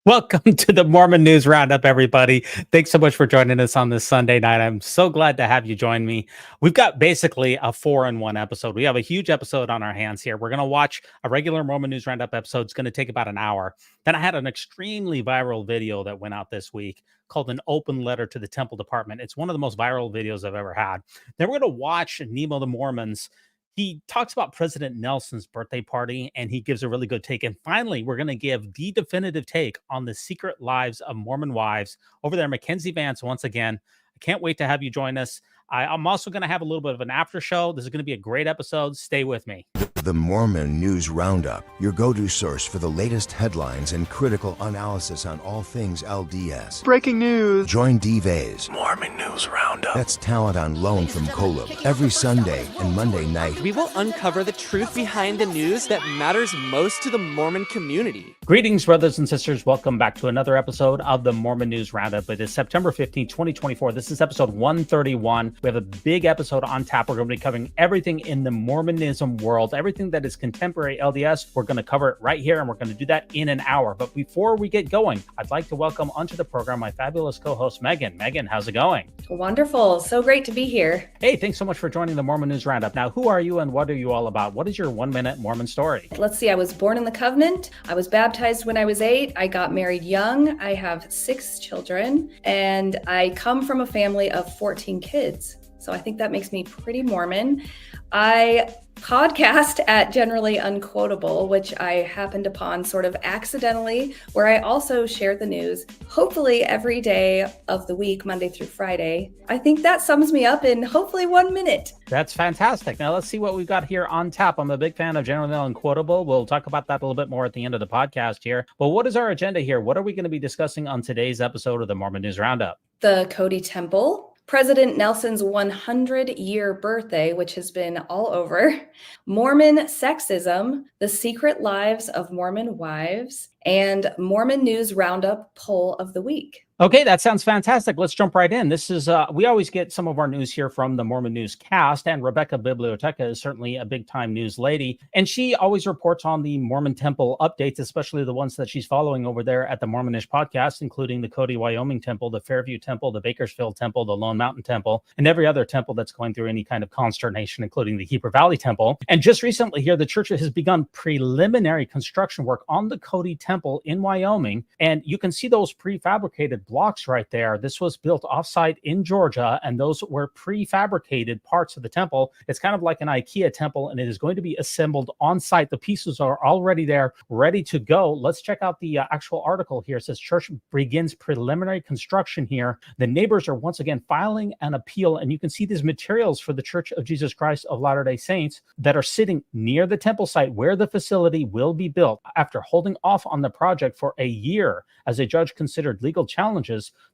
Welcome to the Mormon News Roundup, everybody. Thanks so much for joining us on this Sunday night. I'm so glad to have you join me. We've got basically a 4-in-1 episode. We have a huge episode on our hands here. We're going to watch a regular Mormon News Roundup episode. It's going to take about an hour. Then I had an extremely viral video that went out this week called An Open Letter to the Temple Department. It's one of the most viral videos I've ever had. Then we're going to watch Nemo the Mormons. He talks about President Nelson's birthday party, and he gives a really good take. And finally, we're going to give the definitive take on the secret lives of Mormon wives over there. Mackenzie Vance, once again, I can't wait to have you join us. I'm also going to have a little bit of an after show. This is going to be a great episode. Stay with me. The Mormon News Roundup, your go-to source for the latest headlines and critical analysis on all things LDS. Breaking news. Join D-Vay's Mormon News Roundup. That's talent on loan from Kolob every Sunday and Monday night. We will uncover the truth behind the news that matters most to the Mormon community. Greetings, brothers and sisters. Welcome back to another episode of the Mormon News Roundup. It is September 15, 2024. This is episode 131. We have a big episode on tap. We're going to be covering everything in the Mormonism world, everything that is contemporary LDS. We're going to cover it right here, and we're going to do that in an hour. But before we get going, I'd like to welcome onto the program my fabulous co-host, Megan. Megan, how's it going? Wonderful. So great to be here. Hey, thanks so much for joining the Mormon News Roundup. Now, who are you and what are you all about? What is your 1-minute Mormon story? Let's see. I was born in the covenant. I was baptized when I was 8. I got married young. I have 6 children, and I come from a family of 14 kids. So I think that makes me pretty Mormon. I podcast at Generally Unquotable, which I happened upon sort of accidentally, where I also share the news, hopefully every day of the week, Monday through Friday. I think that sums me up in hopefully 1 minute. That's fantastic. Now let's see what we've got here on tap. I'm a big fan of Generally Unquotable. We'll talk about that a little bit more at the end of the podcast here. But what is our agenda here? What are we going to be discussing on today's episode of the Mormon News Roundup? The Cody Temple, President Nelson's 100-year birthday, which has been all over, Mormon sexism, the secret lives of Mormon wives, and Mormon News Roundup poll of the week. Okay, that sounds fantastic. Let's jump right in. This is, we always get some of our news here from the Mormon News cast, and Rebecca Biblioteca is certainly a big-time news lady, and she always reports on the Mormon Temple updates, especially the ones that she's following over there at the Mormonish podcast, including the Cody, Wyoming Temple, the Fairview Temple, the Bakersfield Temple, the Lone Mountain Temple, and every other temple that's going through any kind of consternation, including the Heber Valley Temple. And just recently here, the church has begun preliminary construction work on the Cody Temple in Wyoming, and you can see those prefabricated blocks right there. This was built offsite in Georgia, and those were prefabricated parts of the temple. It's kind of like an IKEA temple, and it is going to be assembled on site. The pieces are already there, ready to go. Let's check out the actual article here. It says church begins preliminary construction here. The neighbors are once again filing an appeal, and you can see these materials for the Church of Jesus Christ of Latter-day Saints that are sitting near the temple site where the facility will be built. After holding off on the project for a year as a judge considered legal challenges,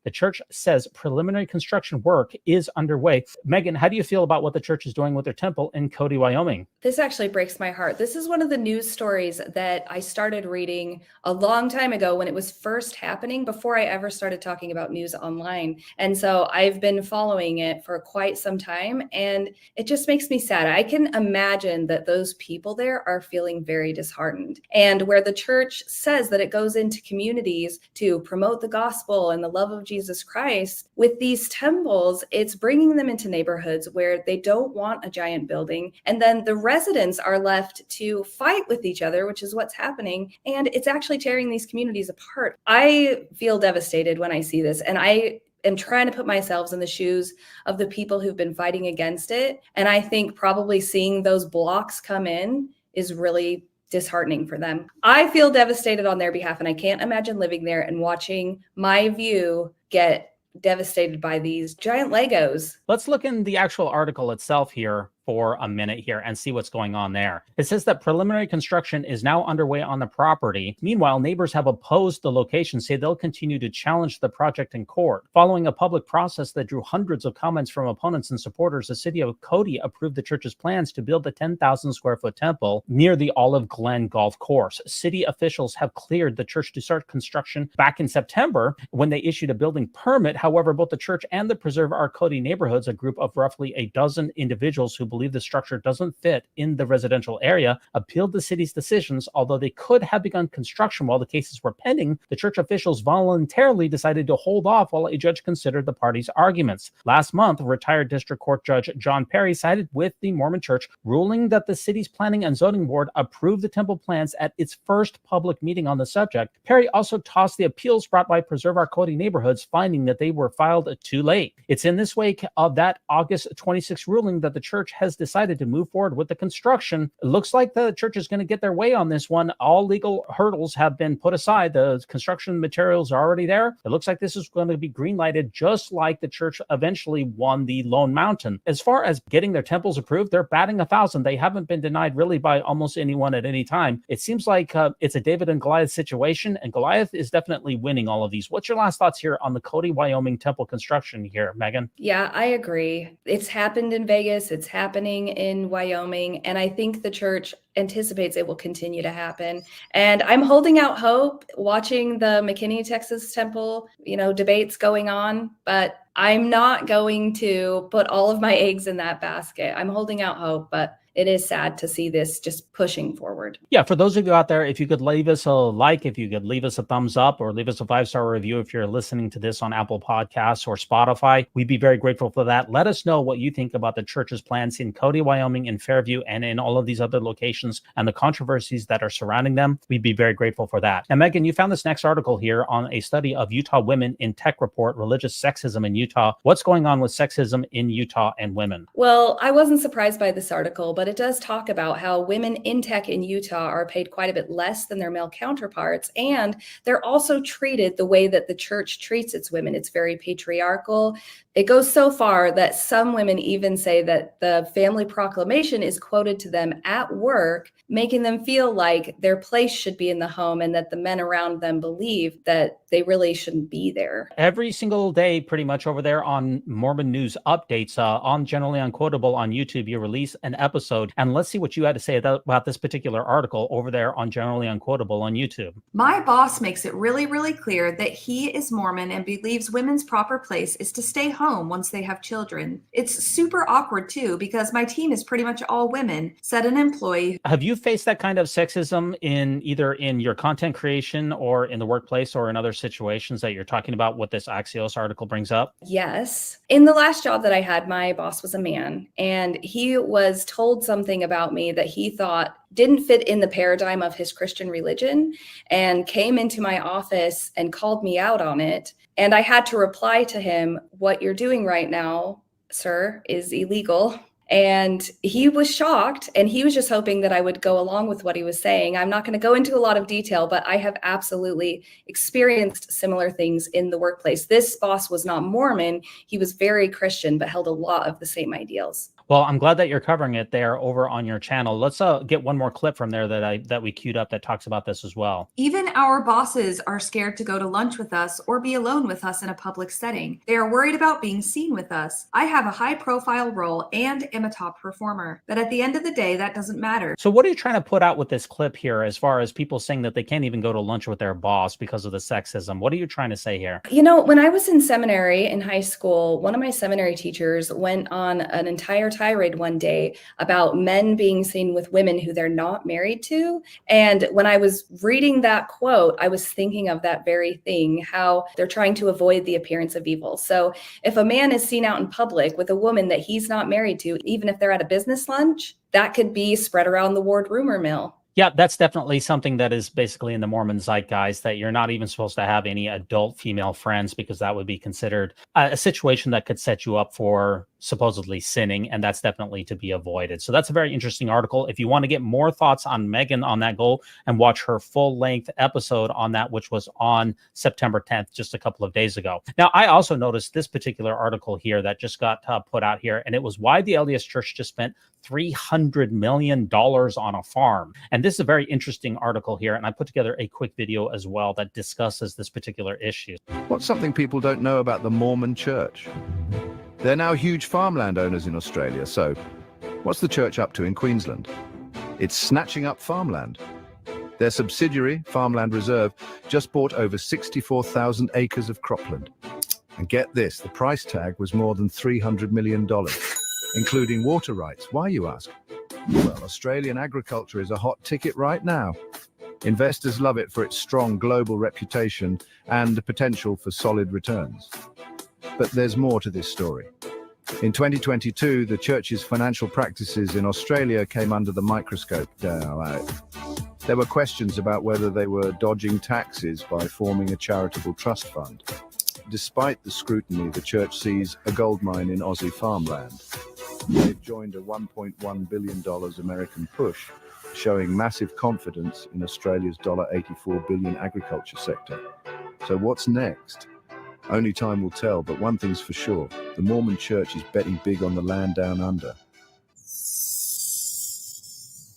the church says preliminary construction work is underway. Megan, how do you feel about what the church is doing with their temple in Cody, Wyoming? This actually breaks my heart. This is one of the news stories that I started reading a long time ago when it was first happening, before I ever started talking about news online. And so I've been following it for quite some time, and it just makes me sad. I can imagine that those people there are feeling very disheartened. And where the church says that it goes into communities to promote the gospel and the love of Jesus Christ, with these temples, it's bringing them into neighborhoods where they don't want a giant building. And then the residents are left to fight with each other, which is what's happening. And it's actually tearing these communities apart. I feel devastated when I see this. And I am trying to put myself in the shoes of the people who've been fighting against it. And I think probably seeing those blocks come in is really disheartening for them. I feel devastated on their behalf, and I can't imagine living there and watching my view get devastated by these giant Legos. Let's look in the actual article itself here for a minute here and see what's going on there. It says that preliminary construction is now underway on the property. Meanwhile, neighbors have opposed the location, say they'll continue to challenge the project in court. Following a public process that drew hundreds of comments from opponents and supporters, the city of Cody approved the church's plans to build the 10,000 square foot temple near the Olive Glen Golf Course. City officials have cleared the church to start construction back in September when they issued a building permit. However, both the church and the Preserve Our Cody neighborhoods, a group of roughly a dozen individuals who believe the structure doesn't fit in the residential area, appealed the city's decisions. Although they could have begun construction while the cases were pending, the church officials voluntarily decided to hold off while a judge considered the parties' arguments. Last month, retired District Court Judge John Perry sided with the Mormon Church, ruling that the city's Planning and Zoning Board approved the temple plans at its first public meeting on the subject. Perry also tossed the appeals brought by Preserve Our Cody Neighborhoods, finding that they were filed too late. It's in this wake of that August 26 ruling that the church has decided to move forward with the construction. It looks like the church is going to get their way on this one. All legal hurdles have been put aside. The construction materials are already there. It looks like this is going to be green-lighted, just like the church eventually won the Lone Mountain. As far as getting their temples approved, they're batting 1,000. They haven't been denied really by almost anyone at any time. It seems like it's a David and Goliath situation, and Goliath is definitely winning all of these. What's your last thoughts here on the Cody, Wyoming temple construction here, Megan? Yeah, I agree. It's happened in Vegas. It's happening in Wyoming. And I think the church anticipates it will continue to happen. And I'm holding out hope, watching the McKinney, Texas temple, debates going on, but I'm not going to put all of my eggs in that basket. I'm holding out hope, but it is sad to see this just pushing forward. Yeah, for those of you out there, if you could leave us a like, if you could leave us a thumbs up, or leave us a 5-star review if you're listening to this on Apple Podcasts or Spotify, we'd be very grateful for that. Let us know what you think about the church's plans in Cody, Wyoming, in Fairview, and in all of these other locations, and the controversies that are surrounding them. We'd be very grateful for that. And Megan, you found this next article here on a study of Utah women in tech report, religious sexism in Utah. What's going on with sexism in Utah and women? Well, I wasn't surprised by this article, but it does talk about how women in tech in Utah are paid quite a bit less than their male counterparts. And they're also treated the way that the church treats its women. It's very patriarchal. It goes so far that some women even say that the family proclamation is quoted to them at work, making them feel like their place should be in the home and that the men around them believe that they really shouldn't be there. Every single day, pretty much over there on Mormon News Updates, on Generally Unquotable on YouTube, you release an episode. And let's see what you had to say about this particular article over there on Generally Unquotable on YouTube. My boss makes it really, really clear that he is Mormon and believes women's proper place is to stay home once they have children. It's super awkward too, because my team is pretty much all women, said an employee. Have you faced that kind of sexism in either in your content creation or in the workplace or in other situations that you're talking about what this Axios article brings up? Yes. In the last job that I had, my boss was a man, and he was told something about me that he thought didn't fit in the paradigm of his Christian religion, and came into my office and called me out on it. And I had to reply to him, "What you're doing right now, sir, is illegal." And he was shocked, and he was just hoping that I would go along with what he was saying. I'm not going to go into a lot of detail, but I have absolutely experienced similar things in the workplace. This boss was not Mormon. He was very Christian, but held a lot of the same ideals. Well, I'm glad that you're covering it there over on your channel. Let's get one more clip from there that we queued up that talks about this as well. Even our bosses are scared to go to lunch with us or be alone with us in a public setting. They are worried about being seen with us. I have a high-profile role and am a top performer, but at the end of the day, that doesn't matter. So what are you trying to put out with this clip here as far as people saying that they can't even go to lunch with their boss because of the sexism? What are you trying to say here? When I was in seminary in high school, one of my seminary teachers went on an entire tirade one day about men being seen with women who they're not married to. And when I was reading that quote, I was thinking of that very thing, how they're trying to avoid the appearance of evil. So if a man is seen out in public with a woman that he's not married to, even if they're at a business lunch, that could be spread around the ward rumor mill. Yeah, that's definitely something that is basically in the Mormon zeitgeist, that you're not even supposed to have any adult female friends because that would be considered a situation that could set you up for supposedly sinning, and that's definitely to be avoided. So that's a very interesting article. If you want to get more thoughts on Megan on that goal and watch her full-length episode on that, which was on September 10th, just a couple of days ago. Now, I also noticed this particular article here that just got put out here, and it was why the LDS Church just spent $300 million on a farm. And this is a very interesting article here, and I put together a quick video as well that discusses this particular issue. What's something people don't know about the Mormon Church? They're now huge farmland owners in Australia, so what's the church up to in Queensland? It's snatching up farmland. Their subsidiary, Farmland Reserve, just bought over 64,000 acres of cropland. And get this, the price tag was more than $300 million. including water rights. Why, you ask? Well, Australian agriculture is a hot ticket right now. Investors love it for its strong global reputation and the potential for solid returns. But there's more to this story. In 2022, the church's financial practices in Australia came under the microscope. There were questions about whether they were dodging taxes by forming a charitable trust fund. Despite the scrutiny, the church sees a goldmine in Aussie farmland. They've joined a $1.1 billion American push, showing massive confidence in Australia's $84 billion agriculture sector. So what's next? Only time will tell, but one thing's for sure, the Mormon Church is betting big on the land down under.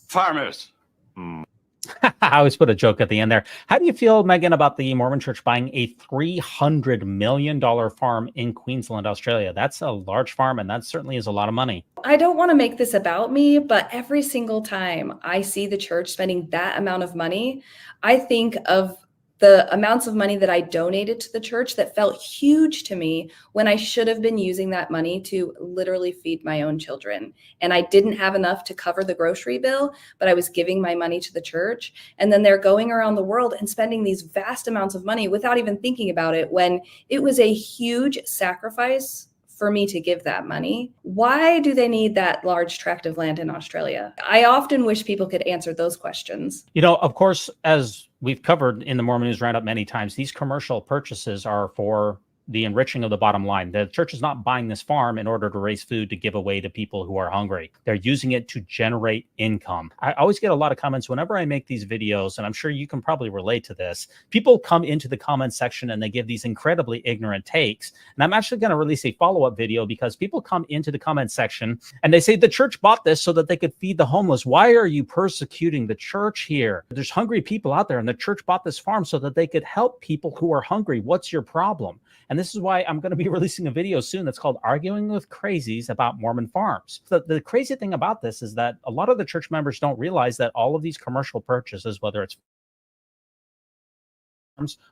Farmers. I always put a joke at the end there. How do you feel, Megan, about the Mormon Church buying a $300 million farm in Queensland, Australia? That's a large farm, and that certainly is a lot of money. I don't want to make this about me, but every single time I see the church spending that amount of money, I think of the amounts of money that I donated to the church that felt huge to me when I should have been using that money to literally feed my own children. And I didn't have enough to cover the grocery bill, but I was giving my money to the church. And then they're going around the world and spending these vast amounts of money without even thinking about it, when it was a huge sacrifice for me to give that money. Why do they need that large tract of land in Australia? I often wish people could answer those questions. You know, of course, as we've covered in the Mormon News Roundup many times, these commercial purchases are for the enriching of the bottom line. The church is not buying this farm in order to raise food to give away to people who are hungry. They're using it to generate income. I always get a lot of comments whenever I make these videos, and I'm sure you can probably relate to this. People come into the comment section and they give these incredibly ignorant takes. And I'm actually going to release a follow-up video because people come into the comment section and they say the church bought this so that they could feed the homeless. Why are you persecuting the church here? There's hungry people out there, and the church bought this farm so that they could help people who are hungry. What's your problem? And this is why I'm going to be releasing a video soon that's called Arguing with Crazies About Mormon Farms. The crazy thing about this is that a lot of the church members don't realize that all of these commercial purchases, whether it's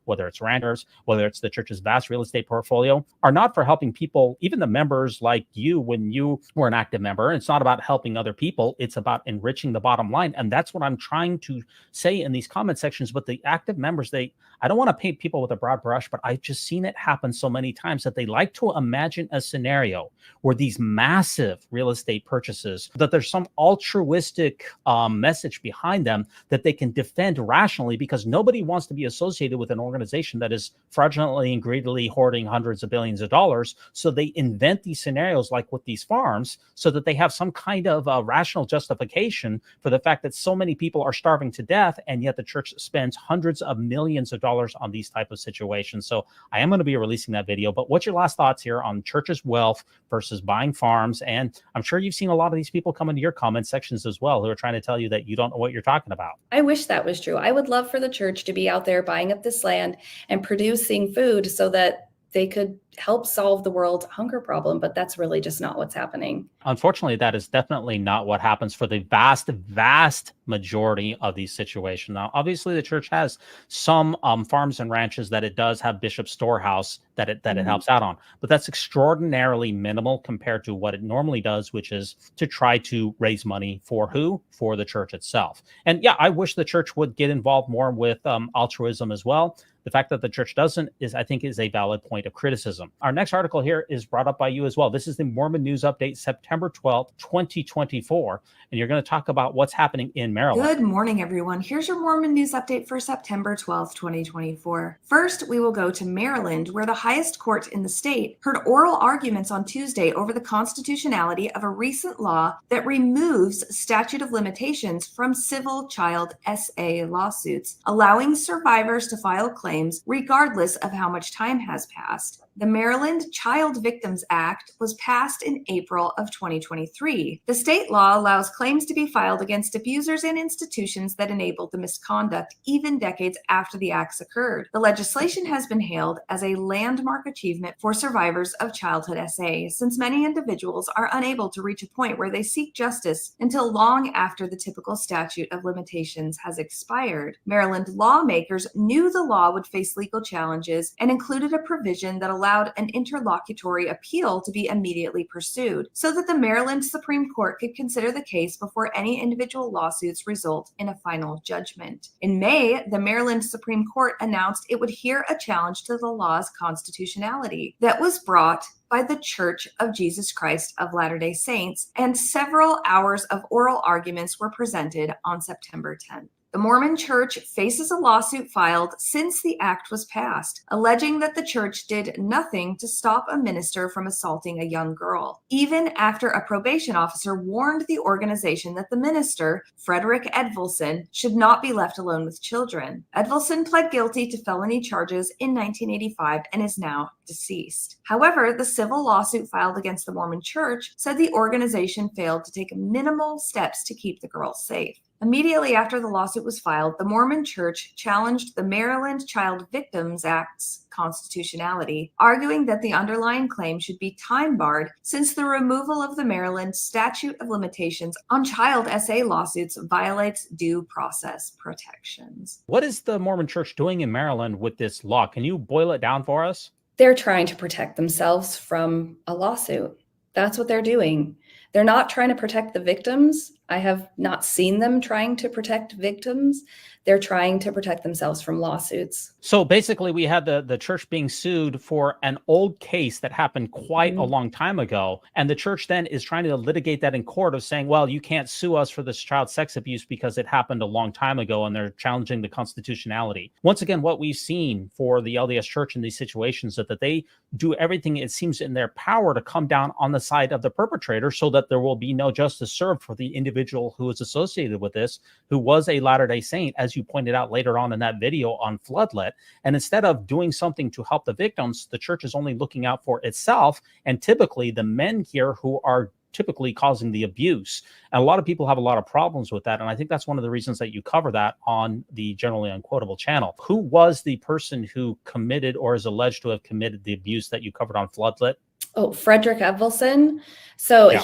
whether it's renters, whether it's the church's vast real estate portfolio, are not for helping people, even the members like you when you were an active member. It's not about helping other people. It's about enriching the bottom line. And that's what I'm trying to say in these comment sections. But the active members, I don't want to paint people with a broad brush, but I've just seen it happen so many times that they like to imagine a scenario where these massive real estate purchases, that there's some altruistic message behind them that they can defend rationally, because nobody wants to be associated with an organization that is fraudulently and greedily hoarding hundreds of billions of dollars. So they invent these scenarios like with these farms so that they have some kind of rational justification for the fact that so many people are starving to death, and yet the church spends hundreds of millions of dollars on these type of situations. So I am going to be releasing that video, but what's your last thoughts here on church's wealth versus buying farms? And I'm sure you've seen a lot of these people come into your comment sections as well who are trying to tell you that you don't know what you're talking about. I wish that was true. I would love for the church to be out there buying up this land and producing food so that they could help solve the world's hunger problem, but that's really just not what's happening. Unfortunately, that is definitely not what happens for the vast majority of these situations. Now, obviously, the church has some farms and ranches that it does have Bishop's Storehouse that it helps out on, but that's extraordinarily minimal compared to what it normally does, which is to try to raise money for who? For the church itself. And yeah, I wish the church would get involved more with altruism as well. The fact that the church doesn't I think is a valid point of criticism. Our next article here is brought up by you as well. This is the Mormon News Update, September 12th, 2024. And you're going to talk about what's happening in Maryland. Good morning, everyone. Here's your Mormon News Update for September 12th, 2024. First, we will go to Maryland, where the highest court in the state heard oral arguments on Tuesday over the constitutionality of a recent law that removes statute of limitations from civil child SA lawsuits, allowing survivors to file claims regardless of how much time has passed. The Maryland Child Victims Act was passed in April of 2023. The state law allows claims to be filed against abusers and institutions that enabled the misconduct even decades after the acts occurred. The legislation has been hailed as a landmark achievement for survivors of childhood SA, since many individuals are unable to reach a point where they seek justice until long after the typical statute of limitations has expired. Maryland lawmakers knew the law would would face legal challenges and included a provision that allowed an interlocutory appeal to be immediately pursued so that the Maryland Supreme Court could consider the case before any individual lawsuits result in a final judgment. In May, the Maryland Supreme Court announced it would hear a challenge to the law's constitutionality that was brought by the Church of Jesus Christ of Latter-day Saints, and several hours of oral arguments were presented on September 10th. The Mormon Church faces a lawsuit filed since the act was passed, alleging that the church did nothing to stop a minister from assaulting a young girl, even after a probation officer warned the organization that the minister, Frederick Edvilson, should not be left alone with children. Edvilson pled guilty to felony charges in 1985 and is now deceased. However, the civil lawsuit filed against the Mormon Church said the organization failed to take minimal steps to keep the girl safe. Immediately after the lawsuit was filed, the Mormon Church challenged the Maryland Child Victims Act's constitutionality, arguing that the underlying claim should be time-barred since the removal of the Maryland statute of limitations on child SA lawsuits violates due process protections. What is the Mormon Church doing in Maryland with this law? Can you boil it down for us? They're trying to protect themselves from a lawsuit. That's what they're doing. They're not trying to protect the victims. I have not seen them trying to protect victims. They're trying to protect themselves from lawsuits. So basically, we had the church being sued for an old case that happened quite a long time ago. And the church then is trying to litigate that in court of saying, well, you can't sue us for this child sex abuse because it happened a long time ago, and they're challenging the constitutionality. Once again, what we've seen for the LDS Church in these situations is that they do everything it seems in their power to come down on the side of the perpetrator so that there will be no justice served for the individual who is associated with this, who was a Latter-day Saint, as you pointed out later on in that video on Floodlit. And instead of doing something to help the victims, the church is only looking out for itself and typically the men here who are typically causing the abuse. And a lot of people have a lot of problems with that. And I think that's one of the reasons that you cover that on the Generally Unquotable channel. Who was the person who committed or is alleged to have committed the abuse that you covered on Floodlit? Oh, Frederick Edvilson. So Yeah.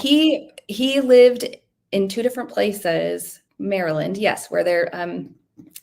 he lived in two different places, Maryland, yes, where they're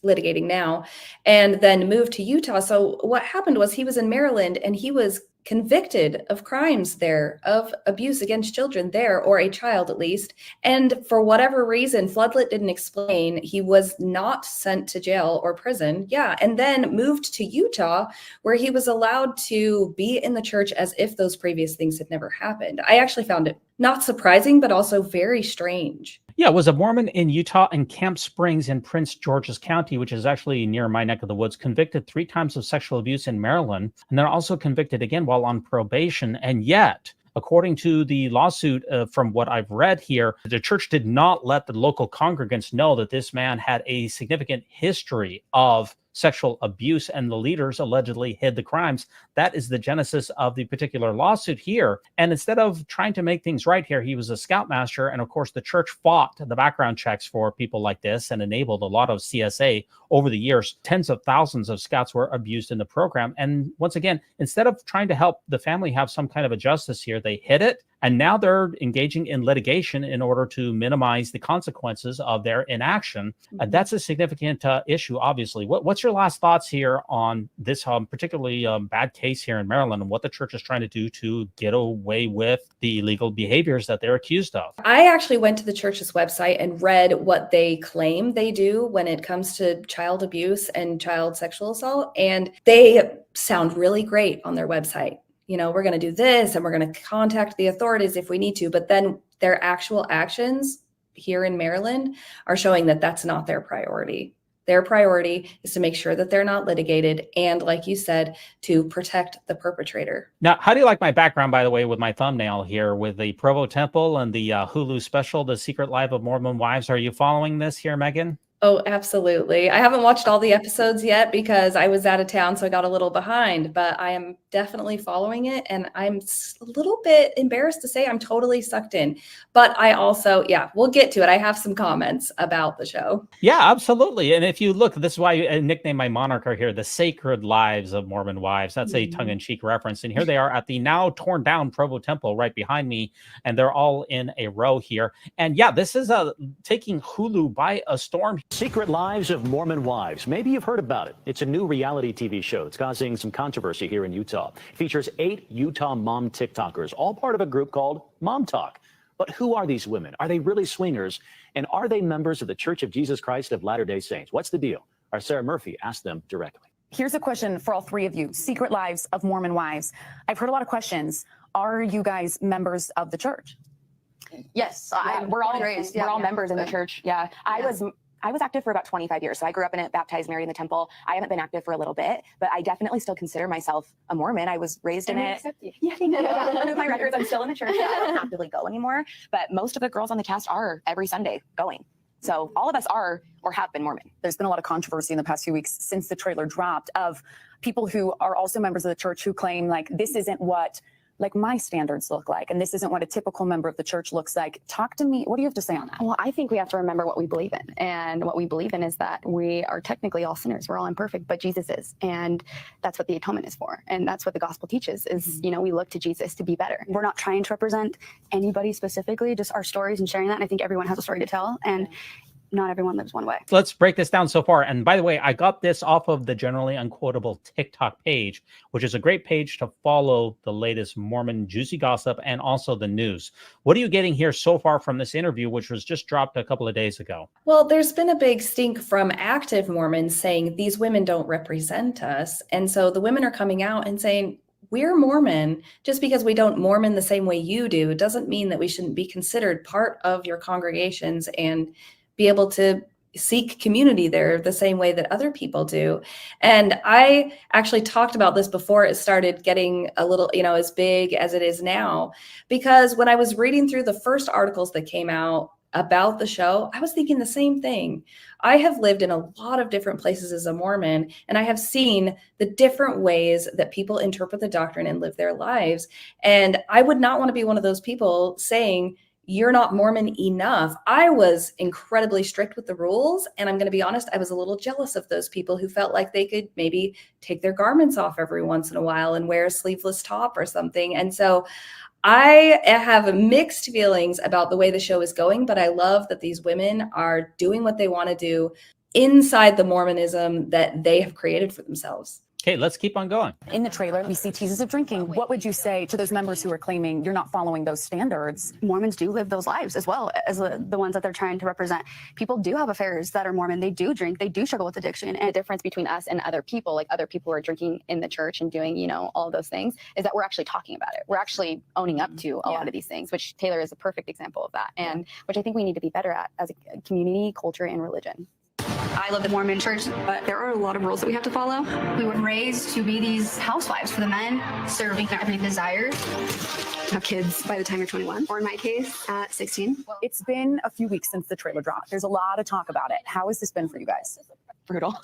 litigating now, and then moved to Utah. So what happened was he was in Maryland and he was convicted of crimes there, of abuse against children there, or a child at least. And for whatever reason, Floodlit didn't explain, he was not sent to jail or prison. Yeah. And then moved to Utah, where he was allowed to be in the church as if those previous things had never happened. I actually found it not surprising, but also very strange. Yeah, was a Mormon in Utah and Camp Springs in Prince George's County, which is actually near my neck of the woods, convicted 3 times of sexual abuse in Maryland, and then also convicted again while on probation. And yet, according to the lawsuit, from what I've read here, the church did not let the local congregants know that this man had a significant history of sexual abuse, and the leaders allegedly hid the crimes. That is the genesis of the particular lawsuit here. And instead of trying to make things right here, he was a scoutmaster. And of course, the church fought the background checks for people like this and enabled a lot of CSA over the years. Tens of thousands of scouts were abused in the program. And once again, instead of trying to help the family have some kind of a justice here, they hid it. And now they're engaging in litigation in order to minimize the consequences of their inaction. That's a significant issue, obviously. What's your last thoughts here on this particularly bad case here in Maryland and what the church is trying to do to get away with the illegal behaviors that they're accused of? I actually went to the church's website and read what they claim they do when it comes to child abuse and child sexual assault. And they sound really great on their website. You know, we're going to do this and we're going to contact the authorities if we need to. But then their actual actions here in Maryland are showing that that's not their priority. Their priority is to make sure that they're not litigated and, like you said, to protect the perpetrator. Now, how do you like my background, by the way, with my thumbnail here with the Provo Temple and the Hulu special, The Secret Life of Mormon Wives? Are you following this here, Megan? Oh, absolutely. I haven't watched all the episodes yet because I was out of town, so I got a little behind, but I am definitely following it. And I'm a little bit embarrassed to say I'm totally sucked in, but I also, yeah, we'll get to it. I have some comments about the show. Yeah, absolutely. And if you look, this is why I nicknamed my moniker here, The Sacred Lives of Mormon Wives. That's a tongue-in-cheek reference. And here they are at the now torn down Provo Temple right behind me. And they're all in a row here. And yeah, this is taking Hulu by a storm Secret Lives of Mormon Wives. Maybe you've heard about it. It's a new reality TV show. It's causing some controversy here in Utah. It features 8 Utah mom TikTokers, all part of a group called Mom Talk. But who are these women? Are they really swingers? And are they members of the Church of Jesus Christ of Latter-day Saints? What's the deal? Our Sarah Murphy asked them directly. Here's a question for all 3 of you. Secret Lives of Mormon Wives. I've heard a lot of questions. Are you guys members of the church? Yes, we're all raised. We're all members in the church. Yeah, I was active for about 25 years. So I grew up in it, baptized, married in the temple. I haven't been active for a little bit, but I definitely still consider myself a Mormon. I was raised in it. Yeah, thank you. One of my records, I'm still in the church. I don't actively go anymore, but most of the girls on the cast are every Sunday going. So all of us are or have been Mormon. There's been a lot of controversy in the past few weeks since the trailer dropped of people who are also members of the church who claim like this isn't what like my standards look like, and this isn't what a typical member of the church looks like. Talk to me. What do you have to say on that? Well, I think we have to remember what we believe in. And what we believe in is that we are technically all sinners. We're all imperfect, but Jesus is. And that's what the atonement is for. And that's what the gospel teaches is, you know, we look to Jesus to be better. We're not trying to represent anybody specifically, just our stories and sharing that. And I think everyone has a story to tell. And not everyone lives one way. Let's break this down so far. And by the way, I got this off of the Generally Unquotable TikTok page, which is a great page to follow the latest Mormon juicy gossip and also the news. What are you getting here so far from this interview, which was just dropped a couple of days ago? Well, there's been a big stink from active Mormons saying these women don't represent us. And so the women are coming out and saying, we're Mormon. Just because we don't Mormon the same way you do doesn't mean that we shouldn't be considered part of your congregations and be able to seek community there the same way that other people do. And I actually talked about this before it started getting a little, you know, as big as it is now, because when I was reading through the first articles that came out about the show, I was thinking the same thing. I have lived in a lot of different places as a Mormon, and I have seen the different ways that people interpret the doctrine and live their lives. And I would not want to be one of those people saying, you're not Mormon enough. I was incredibly strict with the rules. And I'm going to be honest, I was a little jealous of those people who felt like they could maybe take their garments off every once in a while and wear a sleeveless top or something. And so I have mixed feelings about the way the show is going, but I love that these women are doing what they want to do inside the Mormonism that they have created for themselves. Okay, let's keep on going. In the trailer, we see teases of drinking. What would you say to those members who are claiming you're not following those standards? Mormons do live those lives as well as the ones that they're trying to represent. People do have affairs that are Mormon. They do drink. They do struggle with addiction. And the difference between us and other people, like other people who are drinking in the church and doing, you know, all of those things, is that we're actually talking about it. We're actually owning up to a lot of these things, which Taylor is a perfect example of that. And which I think we need to be better at as a community, culture, and religion. I love the Mormon Church, but there are a lot of rules that we have to follow. We were raised to be these housewives for the men, serving every desire. Have kids by the time you're 21, or in my case, at 16. It's been a few weeks since the trailer dropped. There's a lot of talk about it. How has this been for you guys? Brutal.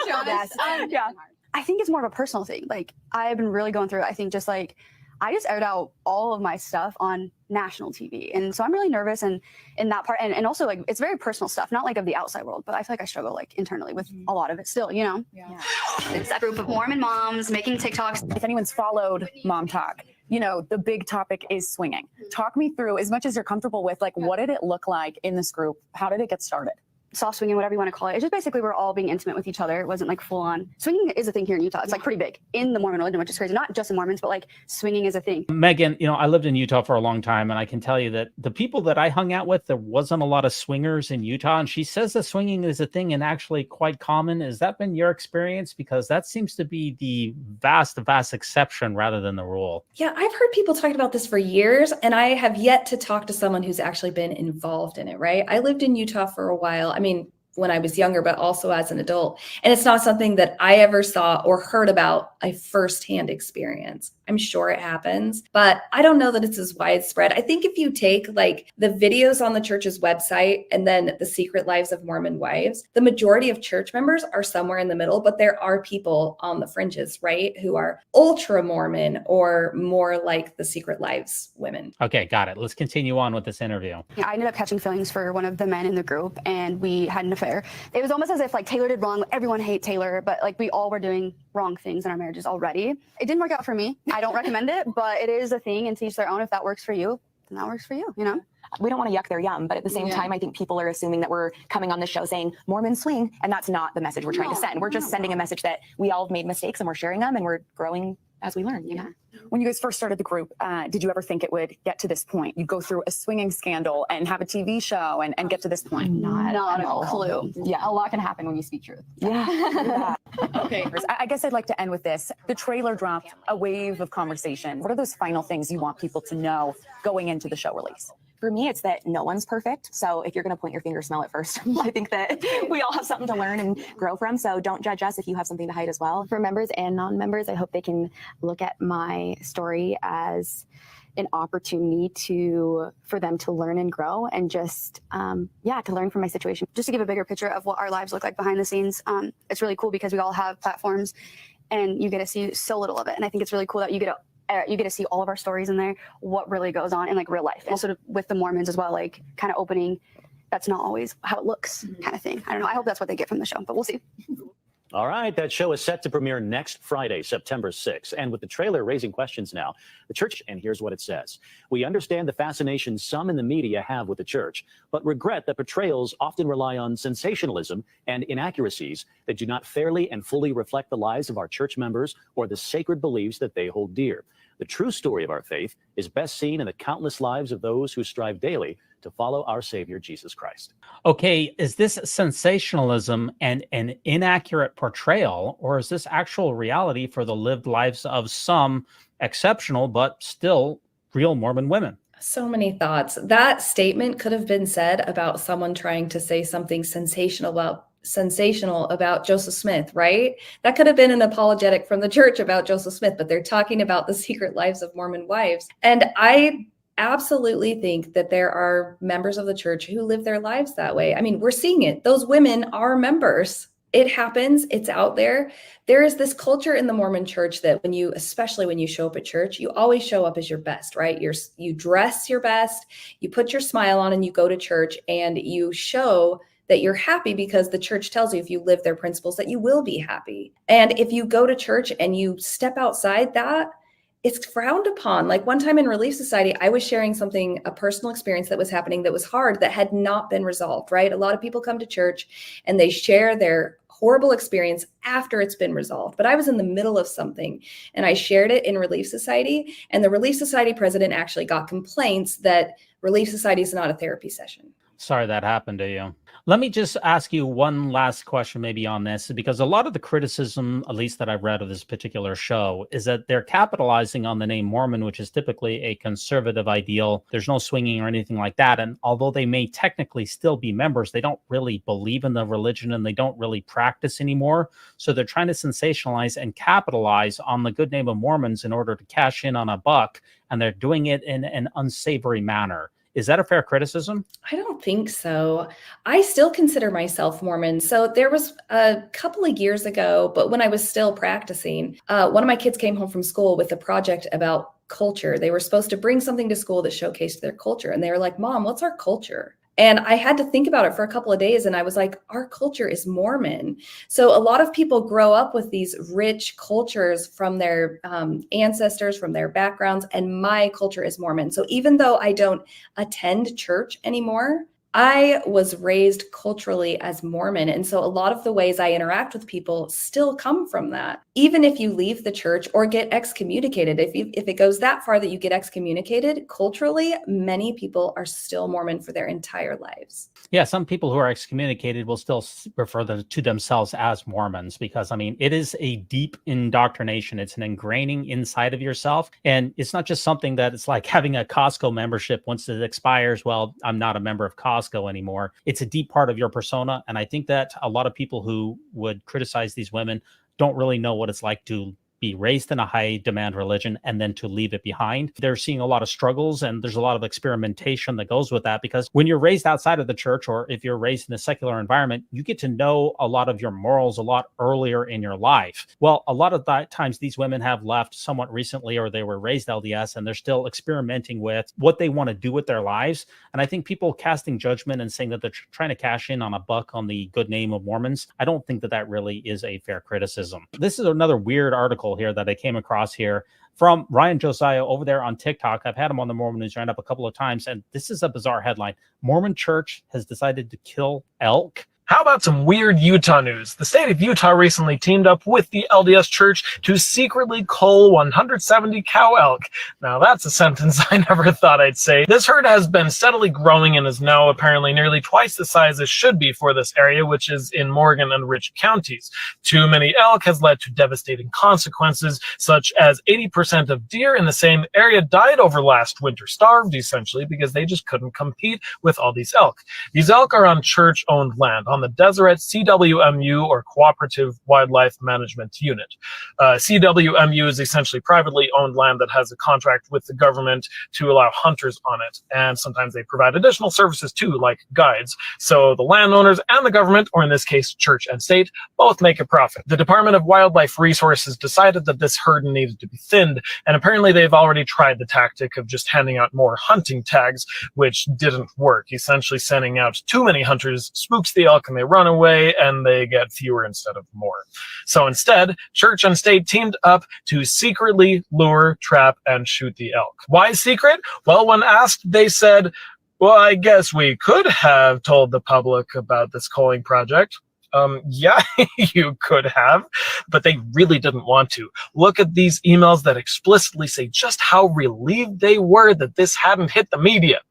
Yes. Yeah. I think it's more of a personal thing. Like, I've been really going through it. I think just like, I just aired out all of my stuff on national TV. And so I'm really nervous and in that part. And also like, it's very personal stuff, not like of the outside world, but I feel like I struggle like internally with a lot of it still, you know? Yeah. It's a group of Mormon moms making TikToks. If anyone's followed Mom Talk, you know, the big topic is swinging. Talk me through, as much as you're comfortable with, like, what did it look like in this group? How did it get started? Soft swinging, whatever you want to call it. It's just basically we're all being intimate with each other. It wasn't like full on. Swinging is a thing here in Utah. It's like pretty big in the Mormon religion, which is crazy. Not just in Mormons, but like swinging is a thing. Megan, you know, I lived in Utah for a long time, and I can tell you that the people that I hung out with, there wasn't a lot of swingers in Utah. And she says that swinging is a thing and actually quite common. Has that been your experience? Because that seems to be the vast exception rather than the rule. Yeah, I've heard people talking about this for years, and I have yet to talk to someone who's actually been involved in it, right? I lived in Utah for a while. I mean, when I was younger, but also as an adult. And it's not something that I ever saw or heard about a firsthand experience. I'm sure it happens, but I don't know that it's as widespread. I think if you take like the videos on the church's website and then the Secret Lives of Mormon Wives, the majority of church members are somewhere in the middle, but there are people on the fringes, right, who are ultra Mormon or more like the Secret Lives women. Okay, got it. Let's continue on with this interview. Yeah, I ended up catching feelings for one of the men in the group, and we had an affair. It was almost as if like Taylor did wrong. Everyone hates Taylor, but like we all were doing wrong things in our marriages already. It didn't work out for me. I don't recommend it, but it is a thing, and to each their own. If that works for you, then that works for you, you know? we don't want to yuck their yum, but at the same time, I think people are assuming that we're coming on the show saying Mormons swing, and that's not the message we're trying to send. We're just sending a message that we all have made mistakes and we're sharing them and we're growing as we learn, you know? When you guys first started the group, did you ever think it would get to this point? You'd go through a swinging scandal and have a TV show and get to this point? Not a clue. Yeah, a lot can happen when you speak truth. Yeah. Okay. I guess I'd like to end with this. The trailer dropped a wave of conversation. What are those final things you want people to know going into the show release? For me, it's that no one's perfect. So if you're going to point your finger, smell it first. I think that we all have something to learn and grow from. So don't judge us if you have something to hide as well. For members and non-members, I hope they can look at my story as an opportunity for them to learn and grow and just, to learn from my situation. Just to give a bigger picture of what our lives look like behind the scenes. It's really cool because we all have platforms and you get to see so little of it. And I think it's really cool that you get to see all of our stories in there, what really goes on in like real life. Also with the Mormons as well, like kind of opening, that's not always how it looks kind of thing. I don't know. I hope that's what they get from the show, but we'll see. All right, that show is set to premiere next Friday, September 6th. And with the trailer raising questions now, the church, and here's what it says. We understand the fascination some in the media have with the church, but regret that portrayals often rely on sensationalism and inaccuracies that do not fairly and fully reflect the lives of our church members or the sacred beliefs that they hold dear. The true story of our faith is best seen in the countless lives of those who strive daily to follow our Savior, Jesus Christ. Okay, is this sensationalism and an inaccurate portrayal, or is this actual reality for the lived lives of some exceptional but still real Mormon women? So many thoughts. That statement could have been said about someone trying to say something sensational about Joseph Smith, right? That could have been an apologetic from the church about Joseph Smith, but they're talking about the secret lives of Mormon wives. And I absolutely think that there are members of the church who live their lives that way. I mean, we're seeing it. Those women are members. It happens. It's out there. There is this culture in the Mormon church that especially when you show up at church, you always show up as your best, right? You dress your best, you put your smile on and you go to church and you show that you're happy because the church tells you if you live their principles that you will be happy. And if you go to church and you step outside that, it's frowned upon. Like one time in Relief Society, I was sharing a personal experience that was happening that was hard, that had not been resolved, right? A lot of people come to church and they share their horrible experience after it's been resolved. But I was in the middle of something and I shared it in Relief Society, and the Relief Society president actually got complaints that Relief Society is not a therapy session. Sorry that happened to you. Let me just ask you one last question maybe on this, because a lot of the criticism, at least that I've read of this particular show, is that they're capitalizing on the name Mormon, which is typically a conservative ideal. There's no swinging or anything like that. And although they may technically still be members, they don't really believe in the religion and they don't really practice anymore. So they're trying to sensationalize and capitalize on the good name of Mormons in order to cash in on a buck. And they're doing it in an unsavory manner. Is that a fair criticism? I don't think so. I still consider myself Mormon. So there was a couple of years ago, but when I was still practicing, one of my kids came home from school with a project about culture. They were supposed to bring something to school that showcased their culture. And they were like, Mom, what's our culture? And I had to think about it for a couple of days. And I was like, our culture is Mormon. So a lot of people grow up with these rich cultures from their ancestors, from their backgrounds. And my culture is Mormon. So even though I don't attend church anymore, I was raised culturally as Mormon. And so a lot of the ways I interact with people still come from that. Even if you leave the church or get excommunicated, if it goes that far that you get excommunicated, culturally, many people are still Mormon for their entire lives. Yeah, some people who are excommunicated will still refer to themselves as Mormons because, I mean, it is a deep indoctrination. It's an ingraining inside of yourself. And it's not just something that it's like having a Costco membership. Once it expires, well, I'm not a member of Costco anymore. It's a deep part of your persona. And I think that a lot of people who would criticize these women don't really know what it's like to be raised in a high demand religion and then to leave it behind. They're seeing a lot of struggles and there's a lot of experimentation that goes with that, because when you're raised outside of the church, or if you're raised in a secular environment, you get to know a lot of your morals a lot earlier in your life. Well, a lot of times these women have left somewhat recently, or they were raised LDS and they're still experimenting with what they want to do with their lives. And I think people casting judgment and saying that they're trying to cash in on a buck on the good name of Mormons, I don't think that that really is a fair criticism. This is another weird article here that I came across here from Ryan Josiah over there on TikTok. I've had him on the Mormon News Roundup a couple of times, and this is a bizarre headline. Mormon Church has decided to kill elk. How about some weird Utah news? The state of Utah recently teamed up with the LDS Church to secretly cull 170 cow elk. Now that's a sentence I never thought I'd say. This herd has been steadily growing and is now apparently nearly twice the size it should be for this area, which is in Morgan and Rich counties. Too many elk has led to devastating consequences, such as 80% of deer in the same area died over last winter, starved essentially, because they just couldn't compete with all these elk. These elk are on church-owned land, on the Deseret CWMU, or Cooperative Wildlife Management Unit. CWMU is essentially privately owned land that has a contract with the government to allow hunters on it, and sometimes they provide additional services too, like guides. So the landowners and the government, or in this case church and state, both make a profit. The Department of Wildlife Resources decided that this herd needed to be thinned, and apparently they've already tried the tactic of just handing out more hunting tags, which didn't work. Essentially sending out too many hunters spooks the elk and they run away, and they get fewer instead of more. So instead, church and state teamed up to secretly lure, trap, and shoot the elk. Why secret? Well, when asked, they said, well, I guess we could have told the public about this culling project. Yeah, you could have, but they really didn't want to. Look at these emails that explicitly say just how relieved they were that this hadn't hit the media.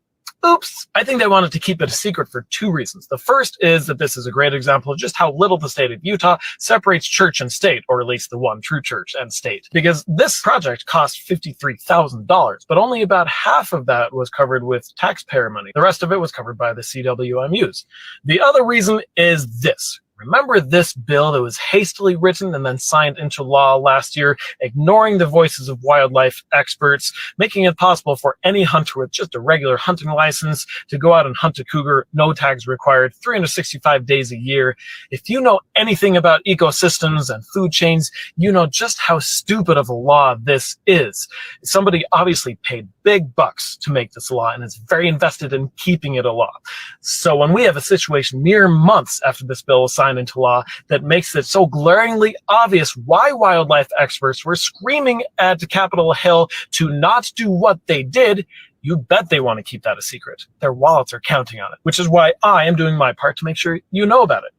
Oops. I think they wanted to keep it a secret for two reasons. The first is that this is a great example of just how little the state of Utah separates church and state, or at least the one true church and state. Because this project cost $53,000, but only about half of that was covered with taxpayer money. The rest of it was covered by the CWMUs. The other reason is this. Remember this bill that was hastily written and then signed into law last year, ignoring the voices of wildlife experts, making it possible for any hunter with just a regular hunting license to go out and hunt a cougar, no tags required, 365 days a year. If you know anything about ecosystems and food chains, you know just how stupid of a law this is. Somebody obviously paid big bucks to make this law and is very invested in keeping it a law. So when we have a situation mere months after this bill was signed into law that makes it so glaringly obvious why wildlife experts were screaming at Capitol Hill to not do what they did, you bet they want to keep that a secret. Their wallets are counting on it, which is why I am doing my part to make sure you know about it.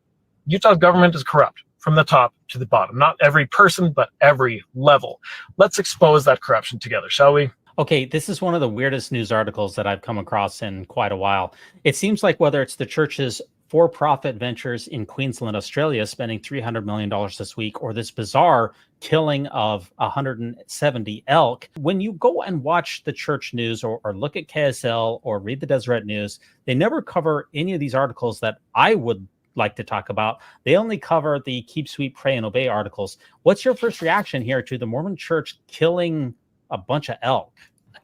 Utah's government is corrupt from the top to the bottom. Not every person, but every level. Let's expose that corruption together, shall we? Okay, this is one of the weirdest news articles that I've come across in quite a while. It seems like whether it's the church's for-profit ventures in Queensland, Australia, spending $300 million this week, or this bizarre killing of 170 elk. When you go and watch the church news or look at KSL or read the Deseret News, they never cover any of these articles that I would like to talk about. They only cover the Keep Sweet, Pray, and Obey articles. What's your first reaction here to the Mormon Church killing a bunch of elk?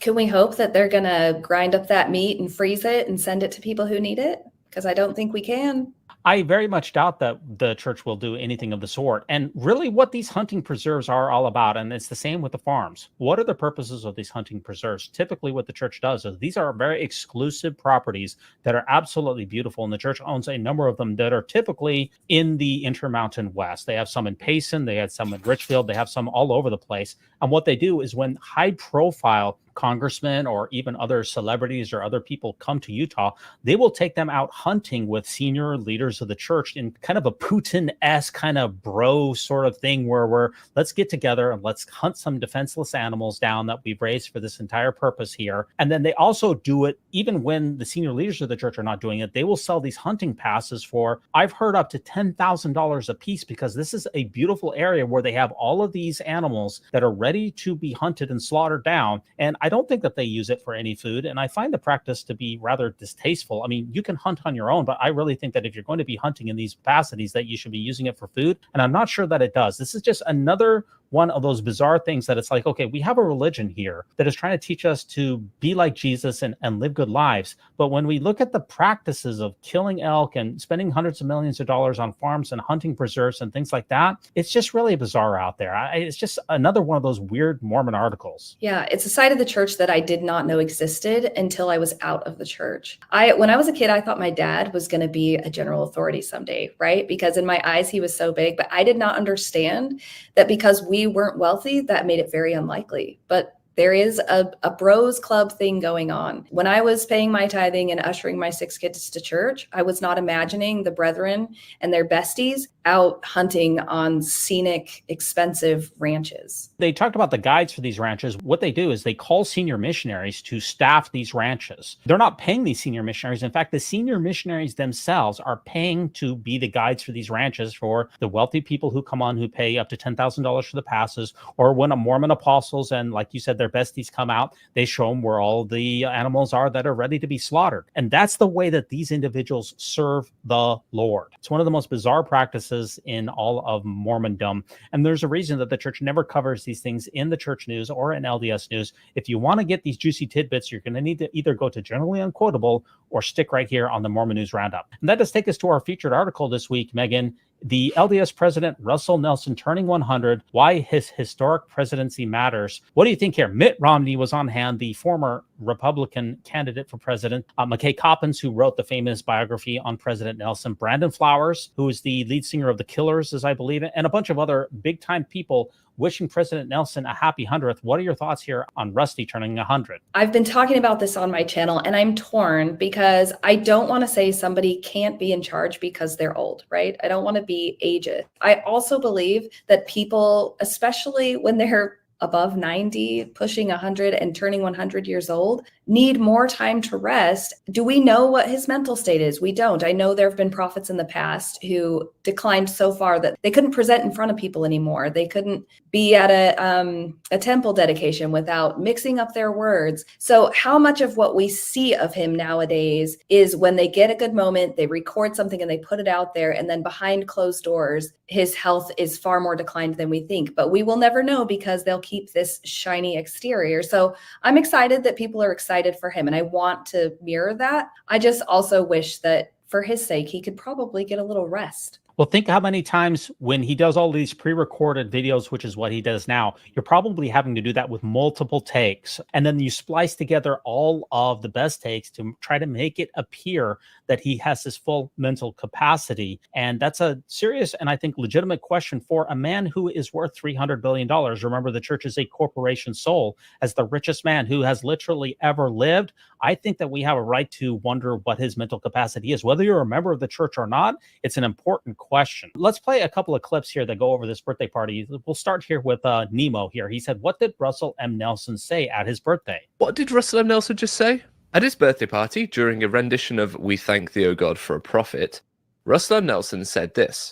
Can we hope that they're going to grind up that meat and freeze it and send it to people who need it? Because I don't think we can. I very much doubt that the church will do anything of the sort. And really what these hunting preserves are all about, and it's the same with the farms. What are the purposes of these hunting preserves? Typically what the church does is these are very exclusive properties that are absolutely beautiful. And the church owns a number of them that are typically in the Intermountain West. They have some in Payson, they have some in Richfield, they have some all over the place. And what they do is when high profile congressmen or even other celebrities or other people come to Utah, they will take them out hunting with senior leaders of the church in kind of a Putin-esque kind of bro sort of thing where let's get together and let's hunt some defenseless animals down that we've raised for this entire purpose here. And then they also do it even when the senior leaders of the church are not doing it. They will sell these hunting passes for, I've heard, up to $10,000 a piece, because this is a beautiful area where they have all of these animals that are ready to be hunted and slaughtered down. And I don't think that they use it for any food. And I find the practice to be rather distasteful. I mean, you can hunt on your own, but I really think that if you're going to be hunting in these capacities, that you should be using it for food. And I'm not sure that it does. This is just another one of those bizarre things that it's like, okay, we have a religion here that is trying to teach us to be like Jesus and live good lives. But when we look at the practices of killing elk and spending hundreds of millions of dollars on farms and hunting preserves and things like that, it's just really bizarre out there. It's just another one of those weird Mormon articles. Yeah, it's a side of the church that I did not know existed until I was out of the church. When I was a kid, I thought my dad was going to be a general authority someday, right? Because in my eyes, he was so big, but I did not understand that because we we weren't wealthy, that made it very unlikely. But there is a bros club thing going on. When I was paying my tithing and ushering my 6 kids to church, I was not imagining the brethren and their besties out hunting on scenic, expensive ranches. They talked about the guides for these ranches. What they do is they call senior missionaries to staff these ranches. They're not paying these senior missionaries. In fact, the senior missionaries themselves are paying to be the guides for these ranches for the wealthy people who come on, who pay up to $10,000 for the passes, or when a Mormon apostles and, like you said, their besties come out, they show them where all the animals are that are ready to be slaughtered. And that's the way that these individuals serve the Lord. It's one of the most bizarre practices in all of Mormondom. And there's a reason that the church never covers these things in the church news or in LDS news. If you want to get these juicy tidbits, you're going to need to either go to Generally Unquotable or stick right here on the Mormon News Roundup. And that does take us to our featured article this week, Megan. The LDS president, Russell Nelson, turning 100, why his historic presidency matters. What do you think here? Mitt Romney was on hand, the former Republican candidate for president. McKay Coppins, who wrote the famous biography on President Nelson. Brandon Flowers, who is the lead singer of the Killers, as I believe it, and a bunch of other big-time people wishing President Nelson a happy 100th. What are your thoughts here on Rusty turning 100? I've been talking about this on my channel, and I'm torn because I don't want to say somebody can't be in charge because they're old, right? I don't want to be ageist. I also believe that people, especially when they're above 90, pushing 100 and turning 100 years old, need more time to rest. Do we know what his mental state is? We don't. I know there have been prophets in the past who declined so far that they couldn't present in front of people anymore. They couldn't be at a temple dedication without mixing up their words. So how much of what we see of him nowadays is when they get a good moment, they record something and they put it out there, and then behind closed doors, his health is far more declined than we think. But we will never know because they'll keep this shiny exterior. So I'm excited that people are excited for him, and I want to mirror that. I just also wish that for his sake, he could probably get a little rest. Well, think how many times when he does all these pre-recorded videos, which is what he does now, you're probably having to do that with multiple takes. And then you splice together all of the best takes to try to make it appear that he has this full mental capacity. And that's a serious and I think legitimate question for a man who is worth $300 billion. Remember, the church is a corporation soul. As the richest man who has literally ever lived, I think that we have a right to wonder what his mental capacity is. Whether you're a member of the church or not, it's an important question. Let's play a couple of clips here that go over this birthday party. We'll start here with Nemo here. He said, what did Russell M. Nelson say at his birthday? What did Russell M. Nelson just say? At his birthday party, during a rendition of We Thank Thee, O God, for a Prophet, Russell M. Nelson said this.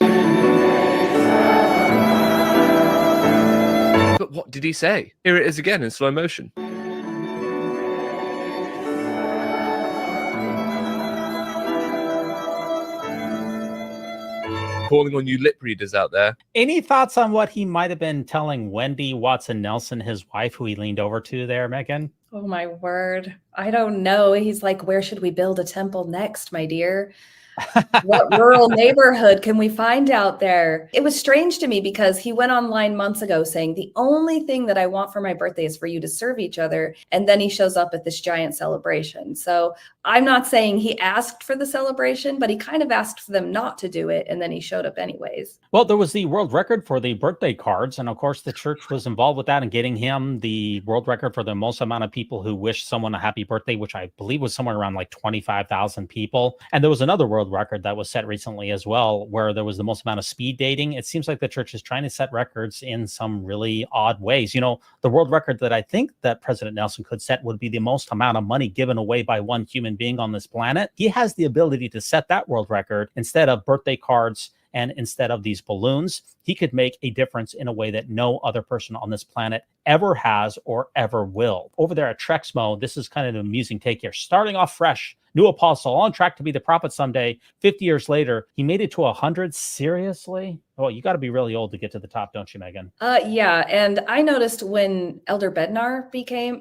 But what did he say? Here it is again in slow motion. Calling on you lip readers out there. Any thoughts on what he might have been telling Wendy Watson Nelson, his wife, who he leaned over to there, Megan? Oh my word. I don't know. He's like, where should we build a temple next, my dear? What rural neighborhood can we find out there? It was strange to me because he went online months ago saying the only thing that I want for my birthday is for you to serve each other. And then he shows up at this giant celebration. So I'm not saying he asked for the celebration, but he kind of asked for them not to do it. And then he showed up anyways. Well, there was the world record for the birthday cards. And of course, the church was involved with that and getting him the world record for the most amount of people who wished someone a happy birthday, which I believe was somewhere around like 25,000 people. And there was another world record that was set recently as well, where there was the most amount of speed dating. It seems like the church is trying to set records in some really odd ways. You know, the world record that I think that President Nelson could set would be the most amount of money given away by one human being on this planet. He has the ability to set that world record instead of birthday cards. And instead of these balloons, he could make a difference in a way that no other person on this planet ever has or ever will. Over there at Trexmo, this is kind of an amusing take here. Starting off fresh, new apostle, on track to be the prophet someday. 50 years later, he made it to 100. Seriously? Well, you got to be really old to get to the top, don't you, Megan? Yeah. And I noticed when Elder Bednar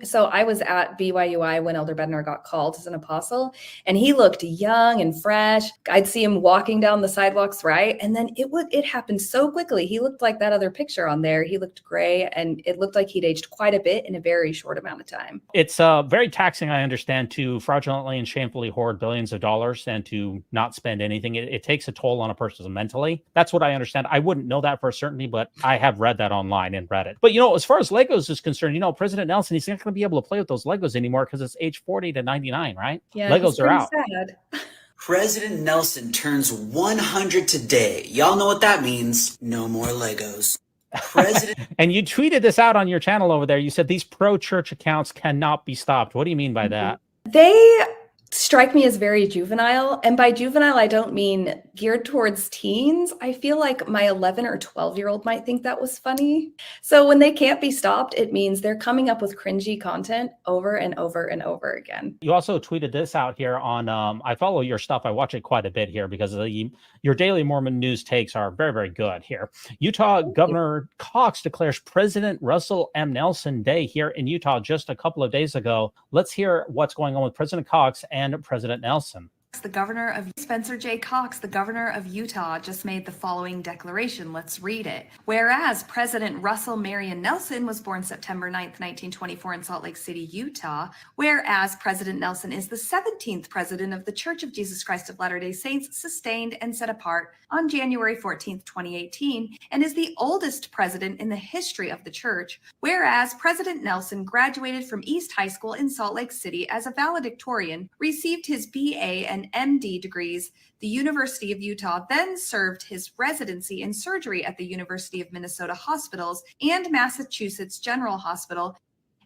so I was at BYUI when Elder Bednar got called as an apostle, and he looked young and fresh. I'd see him walking down the sidewalks, right? And then it happened so quickly. He looked like that other picture on there. He looked gray, and it looked like he'd aged quite a bit in a very short amount of time. It's very taxing, I understand, to fraudulently and shamefully hoard billions of dollars and to not spend anything. It takes a toll on a person mentally. That's what I understand understand. I wouldn't know that for a certainty, but I have read that online in Reddit. But, as far as Legos is concerned, President Nelson, he's not going to be able to play with those Legos anymore because it's age 40 to 99, right? Yeah, Legos are out. Sad. President Nelson turns 100 today. Y'all know what that means. No more Legos. And you tweeted this out on your channel over there. You said these pro-church accounts cannot be stopped. What do you mean by that? They strike me as very juvenile. And by juvenile, I don't mean geared towards teens. I feel like my 11 or 12-year-old might think that was funny. So when they can't be stopped, it means they're coming up with cringy content over and over and over again. You also tweeted this out here on, I follow your stuff. I watch it quite a bit here because your daily Mormon news takes are very, very good here. Utah Governor Cox declares President Russell M. Nelson Day here in Utah just a couple of days ago. Let's hear what's going on with President Cox and President Nelson. The governor of Spencer J. Cox, the governor of Utah, just made the following declaration. Let's read it. Whereas President Russell Marion Nelson was born September 9th, 1924 in Salt Lake City, Utah. Whereas President Nelson is the 17th president of the Church of Jesus Christ of Latter-day Saints, sustained and set apart on January 14th, 2018, and is the oldest president in the history of the church. Whereas President Nelson graduated from East High School in Salt Lake City as a valedictorian, received his BA and MD degrees, the University of Utah, then served his residency in surgery at the University of Minnesota Hospitals and Massachusetts General Hospital,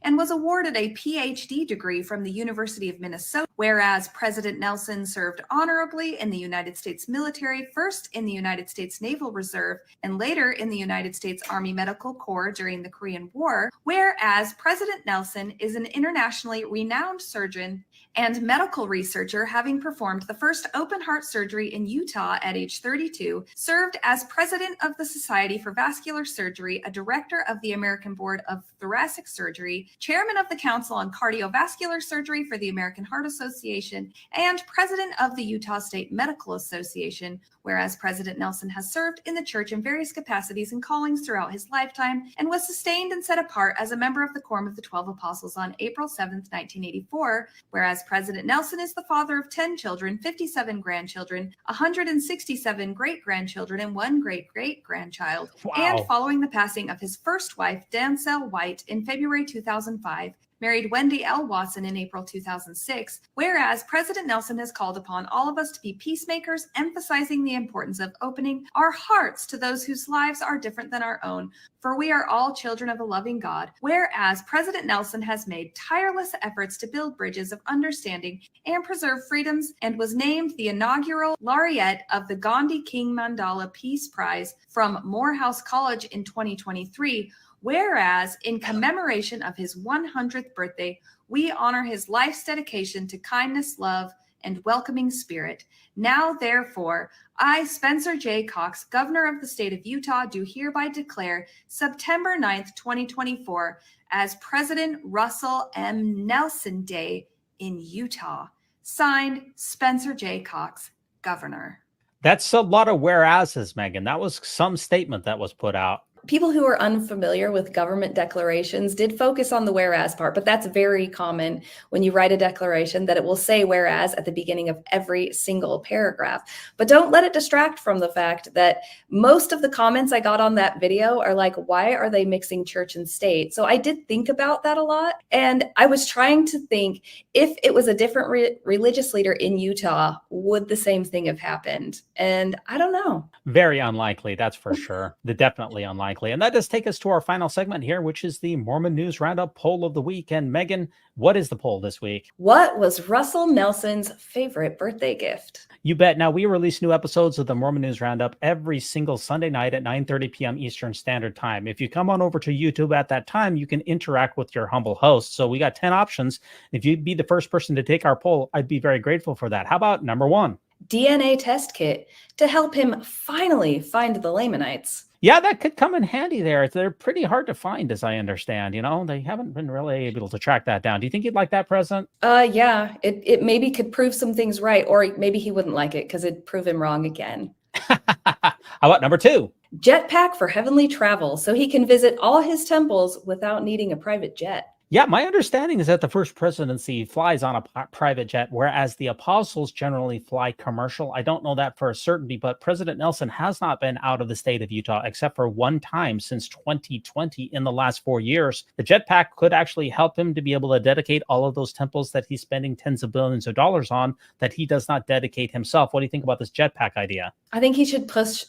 and was awarded a PhD degree from the University of Minnesota. Whereas President Nelson served honorably in the United States military, first in the United States Naval Reserve, and later in the United States Army Medical Corps during the Korean War. Whereas President Nelson is an internationally renowned surgeon and medical researcher, having performed the first open heart surgery in Utah at age 32, served as president of the Society for Vascular Surgery, a director of the American Board of Thoracic Surgery, chairman of the Council on Cardiovascular Surgery for the American Heart Association, and president of the Utah State Medical Association. Whereas President Nelson has served in the church in various capacities and callings throughout his lifetime and was sustained and set apart as a member of the Quorum of the 12 Apostles on April 7th, 1984. Whereas President Nelson is the father of 10 children, 57 grandchildren, 167 great-grandchildren, and 1 great-great-grandchild. Wow. And following the passing of his first wife, Dancel White, in February 2005, married Wendy L. Watson in April 2006, whereas President Nelson has called upon all of us to be peacemakers, emphasizing the importance of opening our hearts to those whose lives are different than our own, for we are all children of a loving God. Whereas President Nelson has made tireless efforts to build bridges of understanding and preserve freedoms, and was named the inaugural laureate of the Gandhi King Mandala Peace Prize from Morehouse College in 2023, whereas, in commemoration of his 100th birthday, we honor his life's dedication to kindness, love, and welcoming spirit. Now, therefore, I, Spencer J. Cox, Governor of the State of Utah, do hereby declare September 9th, 2024, as President Russell M. Nelson Day in Utah. Signed, Spencer J. Cox, Governor. That's a lot of whereases, Megan. That was some statement that was put out. People who are unfamiliar with government declarations did focus on the whereas part, but that's very common when you write a declaration, that it will say whereas at the beginning of every single paragraph. But don't let it distract from the fact that most of the comments I got on that video are like, why are they mixing church and state? So I did think about that a lot. And I was trying to think, if it was a different religious leader in Utah, would the same thing have happened? And I don't know. Very unlikely, that's for sure. Definitely unlikely. And that does take us to our final segment here, which is the Mormon News Roundup poll of the week. And Megan, what is the poll this week? What was Russell Nelson's favorite birthday gift? You bet. Now, we release new episodes of the Mormon News Roundup every single Sunday night at 9:30 p.m. Eastern Standard Time. If you come on over to YouTube at that time, you can interact with your humble host. So we got 10 options. If you'd be the first person to take our poll, I'd be very grateful for that. How about number 1? DNA test kit to help him finally find the Lamanites. Yeah, that could come in handy there. They're pretty hard to find, as I understand. They haven't been really able to track that down. Do you think you'd like that present? Yeah, it maybe could prove some things right, or maybe he wouldn't like it because it'd prove him wrong again. How about number 2? Jetpack for heavenly travel, so he can visit all his temples without needing a private jet. Yeah, my understanding is that the first presidency flies on a private jet, whereas the apostles generally fly commercial. I don't know that for a certainty, but President Nelson has not been out of the state of Utah except for one time since 2020 in the last 4 years. The jetpack could actually help him to be able to dedicate all of those temples that he's spending tens of billions of dollars on that he does not dedicate himself. What do you think about this jetpack idea? I think he should push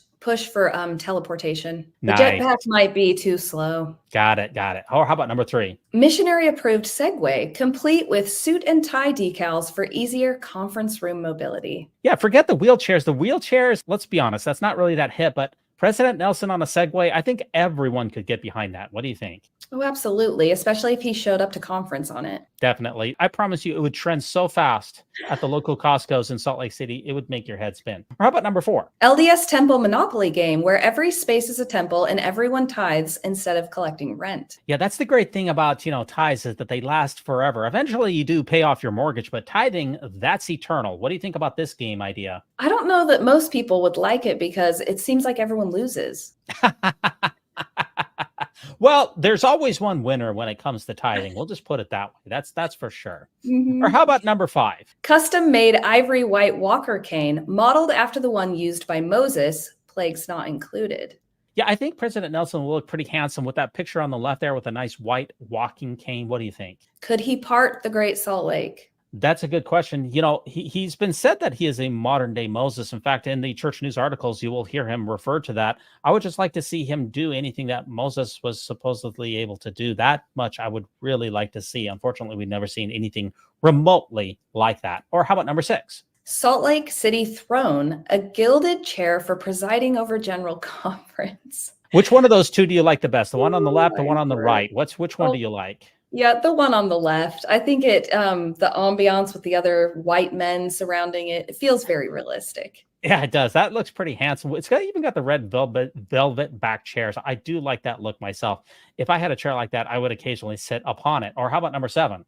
for teleportation. The Nice. jetpack might be too slow. Got it. Or how about number 3? Missionary approved Segway, complete with suit and tie decals for easier conference room mobility. Yeah, forget the wheelchairs. The wheelchairs, let's be honest, that's not really that hip, but President Nelson on a Segway, I think everyone could get behind that. What do you think? Oh, absolutely. Especially if he showed up to conference on it. Definitely. I promise you it would trend so fast at the local Costco's in Salt Lake City, it would make your head spin. Or how about number 4? LDS temple monopoly game where every space is a temple and everyone tithes instead of collecting rent. Yeah, that's the great thing about, tithes is that they last forever. Eventually you do pay off your mortgage, but tithing, that's eternal. What do you think about this game idea? I don't know that most people would like it because it seems like everyone loses. Well, there's always one winner when it comes to tithing. We'll just put it that way. That's for sure. Mm-hmm. Or how about number 5? Custom made ivory white walker cane modeled after the one used by Moses, plagues not included. Yeah, I think President Nelson will look pretty handsome with that picture on the left there with a nice white walking cane. What do you think? Could he part the Great Salt Lake? That's a good question. He's been said that he is a modern day Moses. In fact, in the church news articles, you will hear him refer to that. I would just like to see him do anything that Moses was supposedly able to do. That much I would really like to see. Unfortunately, we've never seen anything remotely like that. Or how about number 6? Salt Lake City throne, a gilded chair for presiding over general conference. Which one of those two do you like the best? The one on the left, the one on the right? Which one do you like? Yeah, the one on the left. I think the ambiance with the other white men surrounding it, it feels very realistic. Yeah, it does. That looks pretty handsome. It's even got the red velvet back chairs. I do like that look myself. If I had a chair like that, I would occasionally sit upon it. Or how about number 7?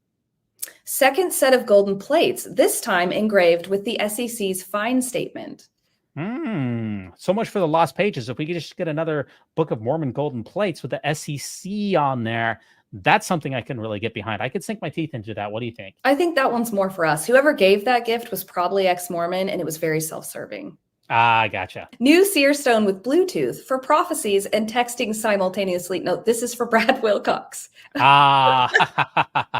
Second set of golden plates, this time engraved with the SEC's fine statement. So much for the lost pages. If we could just get another Book of Mormon golden plates with the SEC on there, that's something I can really get behind. I could sink my teeth into that. What do you think? I think that one's more for us. Whoever gave that gift was probably ex-Mormon, and it was very self-serving. Ah, gotcha. New seer stone with Bluetooth for prophecies and texting simultaneously. No, this is for Brad Wilcox.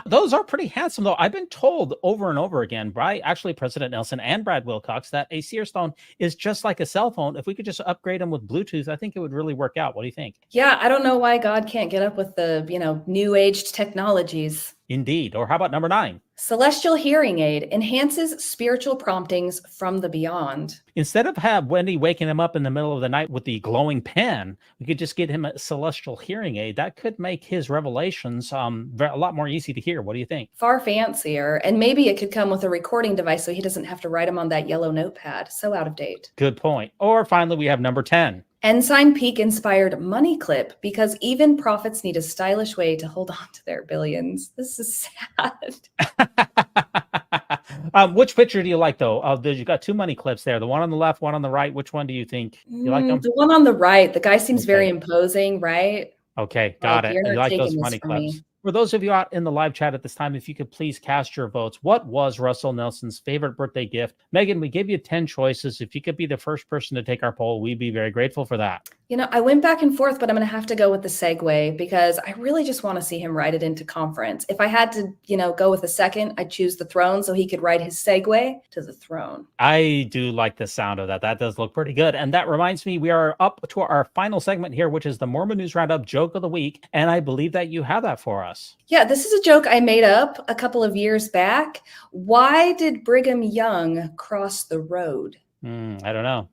Those are pretty handsome, though. I've been told over and over again by actually President Nelson and Brad Wilcox that a seer stone is just like a cell phone. If we could just upgrade them with Bluetooth, I think it would really work out. What do you think? Yeah, I don't know why God can't get up with the, new aged technologies. Indeed. Or how about number 9? Celestial hearing aid enhances spiritual promptings from the beyond. Instead of have Wendy waking him up in the middle of the night with the glowing pen, we could just get him a celestial hearing aid. That could make his revelations a lot more easy to hear. What do you think? Far fancier. And maybe it could come with a recording device so he doesn't have to write them on that yellow notepad. So out of date. Good point. Or finally, we have number 10. Ensign Peak inspired money clip because even prophets need a stylish way to hold on to their billions. This is sad. Which picture do you like, though? You got 2 money clips there. The one on the left, one on the right. Which one do you think? You like them? The one on the right. The guy seems very imposing, right? Okay, got it. You're You not like taking those this money from clips. me. For those of you out in the live chat at this time, if you could please cast your votes. What was Russell Nelson's favorite birthday gift? Megan, we gave you 10 choices. If you could be the first person to take our poll, we'd be very grateful for that. I went back and forth, but I'm going to have to go with the Segway because I really just want to see him ride it into conference. If I had to, go with a second, I'd choose the throne so he could ride his Segway to the throne. I do like the sound of that. That does look pretty good. And that reminds me, we are up to our final segment here, which is the Mormon News Roundup Joke of the Week. And I believe that you have that for us. Yeah, this is a joke I made up a couple of years back. Why did Brigham Young cross the road? I don't know.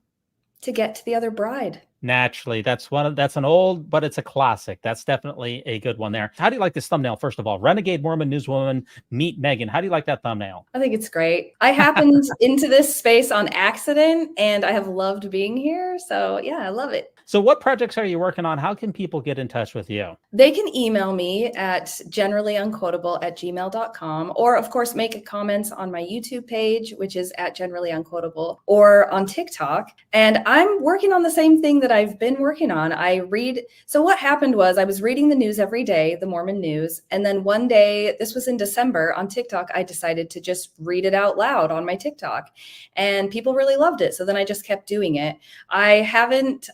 To get to the other bride. Naturally, that's an old, but it's a classic. That's definitely a good one there. How do you like this thumbnail? First of all, Renegade Mormon Newswoman meet Megan. How do you like that thumbnail? I think it's great. I happened into this space on accident and I have loved being here. So yeah, I love it. So what projects are you working on? How can people get in touch with you? They can email me at generallyunquotable@gmail.com, or of course, make comments on my YouTube page, which is at generallyunquotable, or on TikTok. And I'm working on the same thing that I've been working on. So what happened was I was reading the news every day, the Mormon news. And then one day, this was in December, on TikTok, I decided to just read it out loud on my TikTok. And people really loved it. So then I just kept doing it. I haven't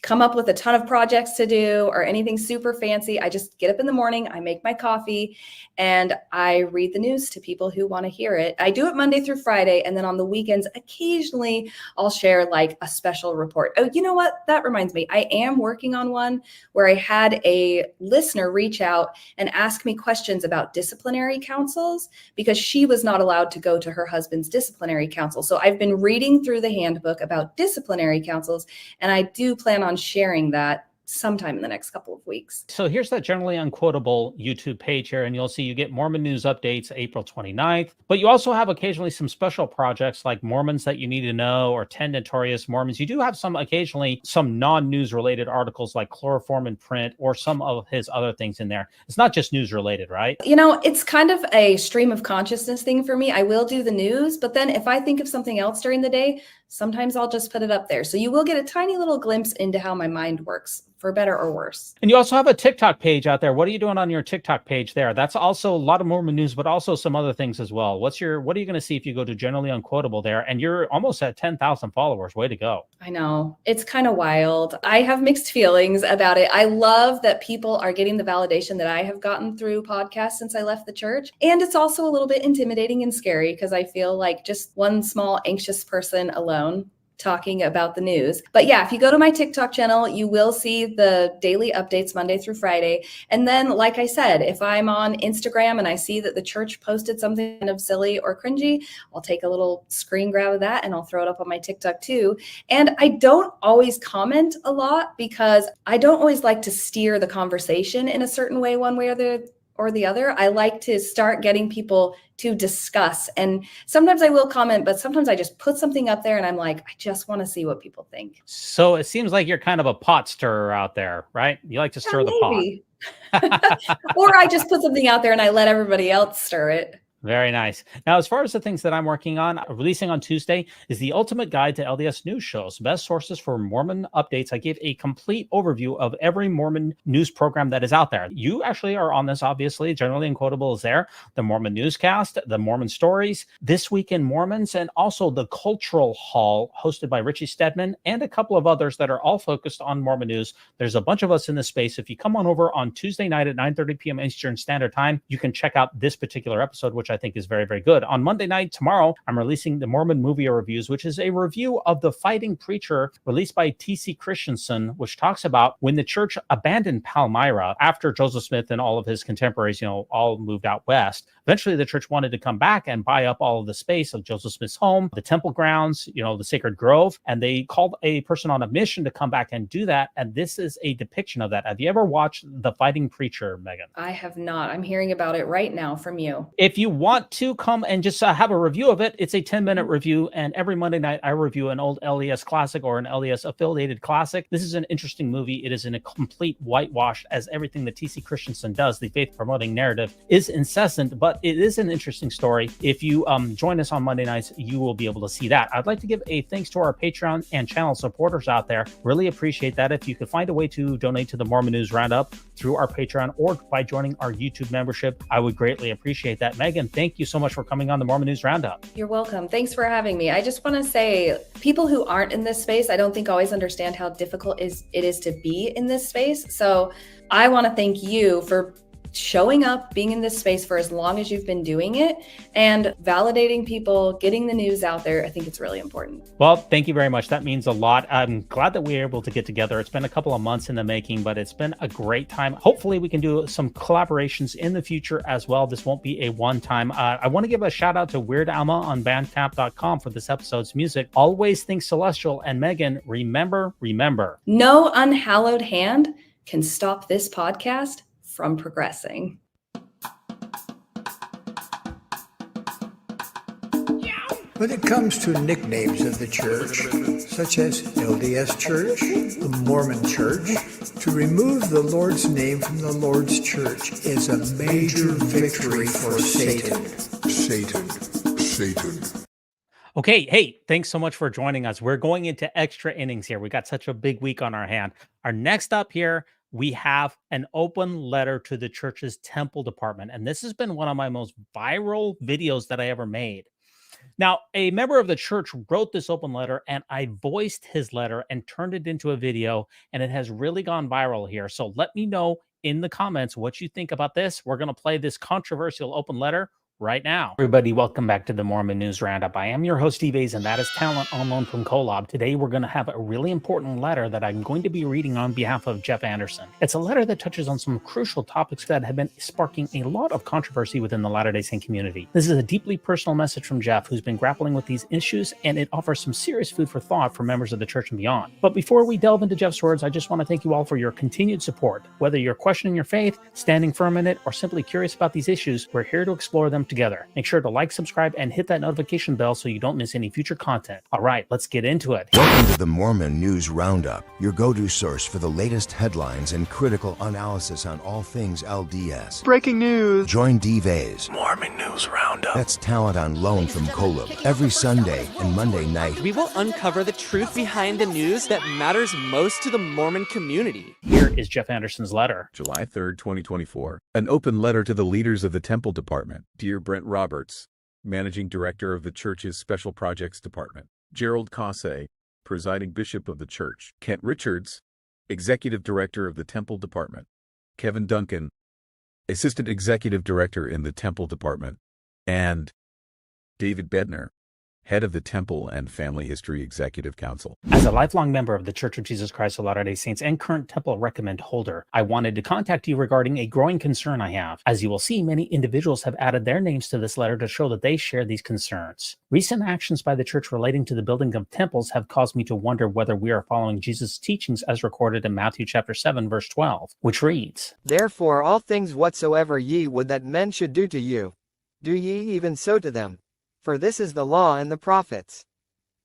come up with a ton of projects to do or anything super fancy. I just get up in the morning, I make my coffee, and I read the news to people who want to hear it. I do it Monday through Friday, and then on the weekends, occasionally I'll share like a special report. Oh, you know what? That reminds me. I am working on one where I had a listener reach out and ask me questions about disciplinary councils because she was not allowed to go to her husband's disciplinary council. So I've been reading through the handbook about disciplinary councils, and I do plan on sharing that sometime in the next couple of weeks. So here's that generally unquotable YouTube page here, and you'll see you get Mormon news updates April 29th, but you also have occasionally some special projects like Mormons That You Need to Know or 10 Notorious Mormons. You do have occasionally some non-news related articles like Chloroform in Print or some of his other things in there. It's not just news related, right? You know, it's kind of a stream of consciousness thing for me. I will do the news, but then if I think of something else during the day, sometimes I'll just put it up there. So you will get a tiny little glimpse into how my mind works, for better or worse. And you also have a TikTok page out there. What are you doing on your TikTok page there? That's also a lot of Mormon news, but also some other things as well. What are you going to see if you go to Generally Unquotable there? And you're almost at 10,000 followers. Way to go. I know. It's kind of wild. I have mixed feelings about it. I love that people are getting the validation that I have gotten through podcasts since I left the church. And it's also a little bit intimidating and scary because I feel like just one small anxious person alone talking about the news. But yeah, if you go to my TikTok channel, you will see the daily updates Monday through Friday. And then, like I said, if I'm on Instagram and I see that the church posted something kind of silly or cringy, I'll take a little screen grab of that and I'll throw it up on my TikTok too. And I don't always comment a lot because I don't always like to steer the conversation in a certain way, one way or the other. I like to start getting people to discuss. And sometimes I will comment, but sometimes I just put something up there and I'm like, I just want to see what people think. So it seems like you're kind of a pot stirrer out there, right? You like to stir the pot. Or I just put something out there and I let everybody else stir it. Very nice. Now, as far as the things that I'm working on, releasing on Tuesday is the ultimate guide to LDS news shows, best sources for Mormon updates. I give a complete overview of every Mormon news program that is out there. You actually are on this, obviously. Generally Unquotable is there. The Mormon Newscast, the Mormon Stories, This Week in Mormons, and also the Cultural Hall hosted by Richie Stedman and a couple of others that are all focused on Mormon news. There's a bunch of us in this space. If you come on over on Tuesday night at 9:30 p.m. Eastern Standard Time, you can check out this particular episode, which I think is very, very good. On Monday night, tomorrow, I'm releasing the Mormon Movie Reviews, which is a review of The Fighting Preacher released by T.C. Christensen, which talks about when the church abandoned Palmyra after Joseph Smith and all of his contemporaries, all moved out west. Eventually, the church wanted to come back and buy up all of the space of Joseph Smith's home, the temple grounds, the sacred grove, and they called a person on a mission to come back and do that. And this is a depiction of that. Have you ever watched The Fighting Preacher, Megan? I have not. I'm hearing about it right now from you. If you want to come and just have a review of it, it's a 10-minute review. And every Monday night, I review an old LDS classic or an LDS affiliated classic. This is an interesting movie. It is in a complete whitewash, as everything that T.C. Christensen does. The faith promoting narrative is incessant, but it is an interesting story. If you join us on Monday nights, you will be able to see that. I'd like to give a thanks to our Patreon and channel supporters out there. Really appreciate that. If you could find a way to donate to the Mormon News Roundup through our Patreon or by joining our YouTube membership, I would greatly appreciate that. Megan, thank you so much for coming on the Mormon News Roundup. You're welcome. Thanks for having me. I just want to say, people who aren't in this space, I don't think always understand how difficult it is to be in this space. So I want to thank you for showing up, being in this space for as long as you've been doing it, and validating people, getting the news out there. I think it's really important. Well, thank you very much. That means a lot. I'm glad that we were able to get together. It's been a couple of months in the making, but it's been a great time. Hopefully we can do some collaborations in the future as well. This won't be a one-time. I want to give a shout out to Weird Alma on bandcamp.com for this episode's music. Always think celestial. And Megan, remember. No unhallowed hand can stop this podcast from progressing. When it comes to nicknames of the church, such as LDS Church, the Mormon Church, to remove the Lord's name from the Lord's church is a major victory for Satan. Satan. Okay, hey, thanks so much for joining us. We're going into extra innings here. We got such a big week on our hand. Our next up here, we have an open letter to the church's temple department. And this has been one of my most viral videos that I ever made. Now, a member of the church wrote this open letter, and I voiced his letter and turned it into a video, and it has really gone viral here. So let me know in the comments what you think about this. We're going to play this controversial open letter right now. Everybody, welcome back to the Mormon News Roundup. I am your host, Steve A's, and that is Talent on Loan from Kolob. Today, we're going to have a really important letter that I'm going to be reading on behalf of Jeff Anderson. It's a letter that touches on some crucial topics that have been sparking a lot of controversy within the Latter-day Saint community. This is a deeply personal message from Jeff, who's been grappling with these issues, and it offers some serious food for thought for members of the church and beyond. But before we delve into Jeff's words, I just want to thank you all for your continued support. Whether you're questioning your faith, standing firm in it, or simply curious about these issues, we're here to explore them together. Make sure to like, subscribe, and hit that notification bell so you don't miss any future content. All right, let's get into it. Welcome to the Mormon News Roundup, your go-to source for the latest headlines and critical analysis on all things LDS. Breaking news. Join V's Mormon News Roundup. That's Talent on Loan from Kolob every Sunday and Monday night. We will uncover the truth behind the news that matters most to the Mormon community. Here is Jeff Anderson's letter. July 3rd, 2024. An open letter to the leaders of the Temple Department. Dear Brent Roberts, Managing Director of the Church's Special Projects Department. Gerald Casse, Presiding Bishop of the Church. Kent Richards, Executive Director of the Temple Department. Kevin Duncan, Assistant Executive Director in the Temple Department. And David Bednar, Head of the Temple and Family History Executive Council. As a lifelong member of the Church of Jesus Christ of Latter-day Saints and current Temple Recommend holder, I wanted to contact you regarding a growing concern I have. As you will see, many individuals have added their names to this letter to show that they share these concerns. Recent actions by the church relating to the building of temples have caused me to wonder whether we are following Jesus' teachings as recorded in Matthew chapter 7, verse 12, which reads, Therefore all things whatsoever ye would that men should do to you, do ye even so to them. For this is the law and the prophets.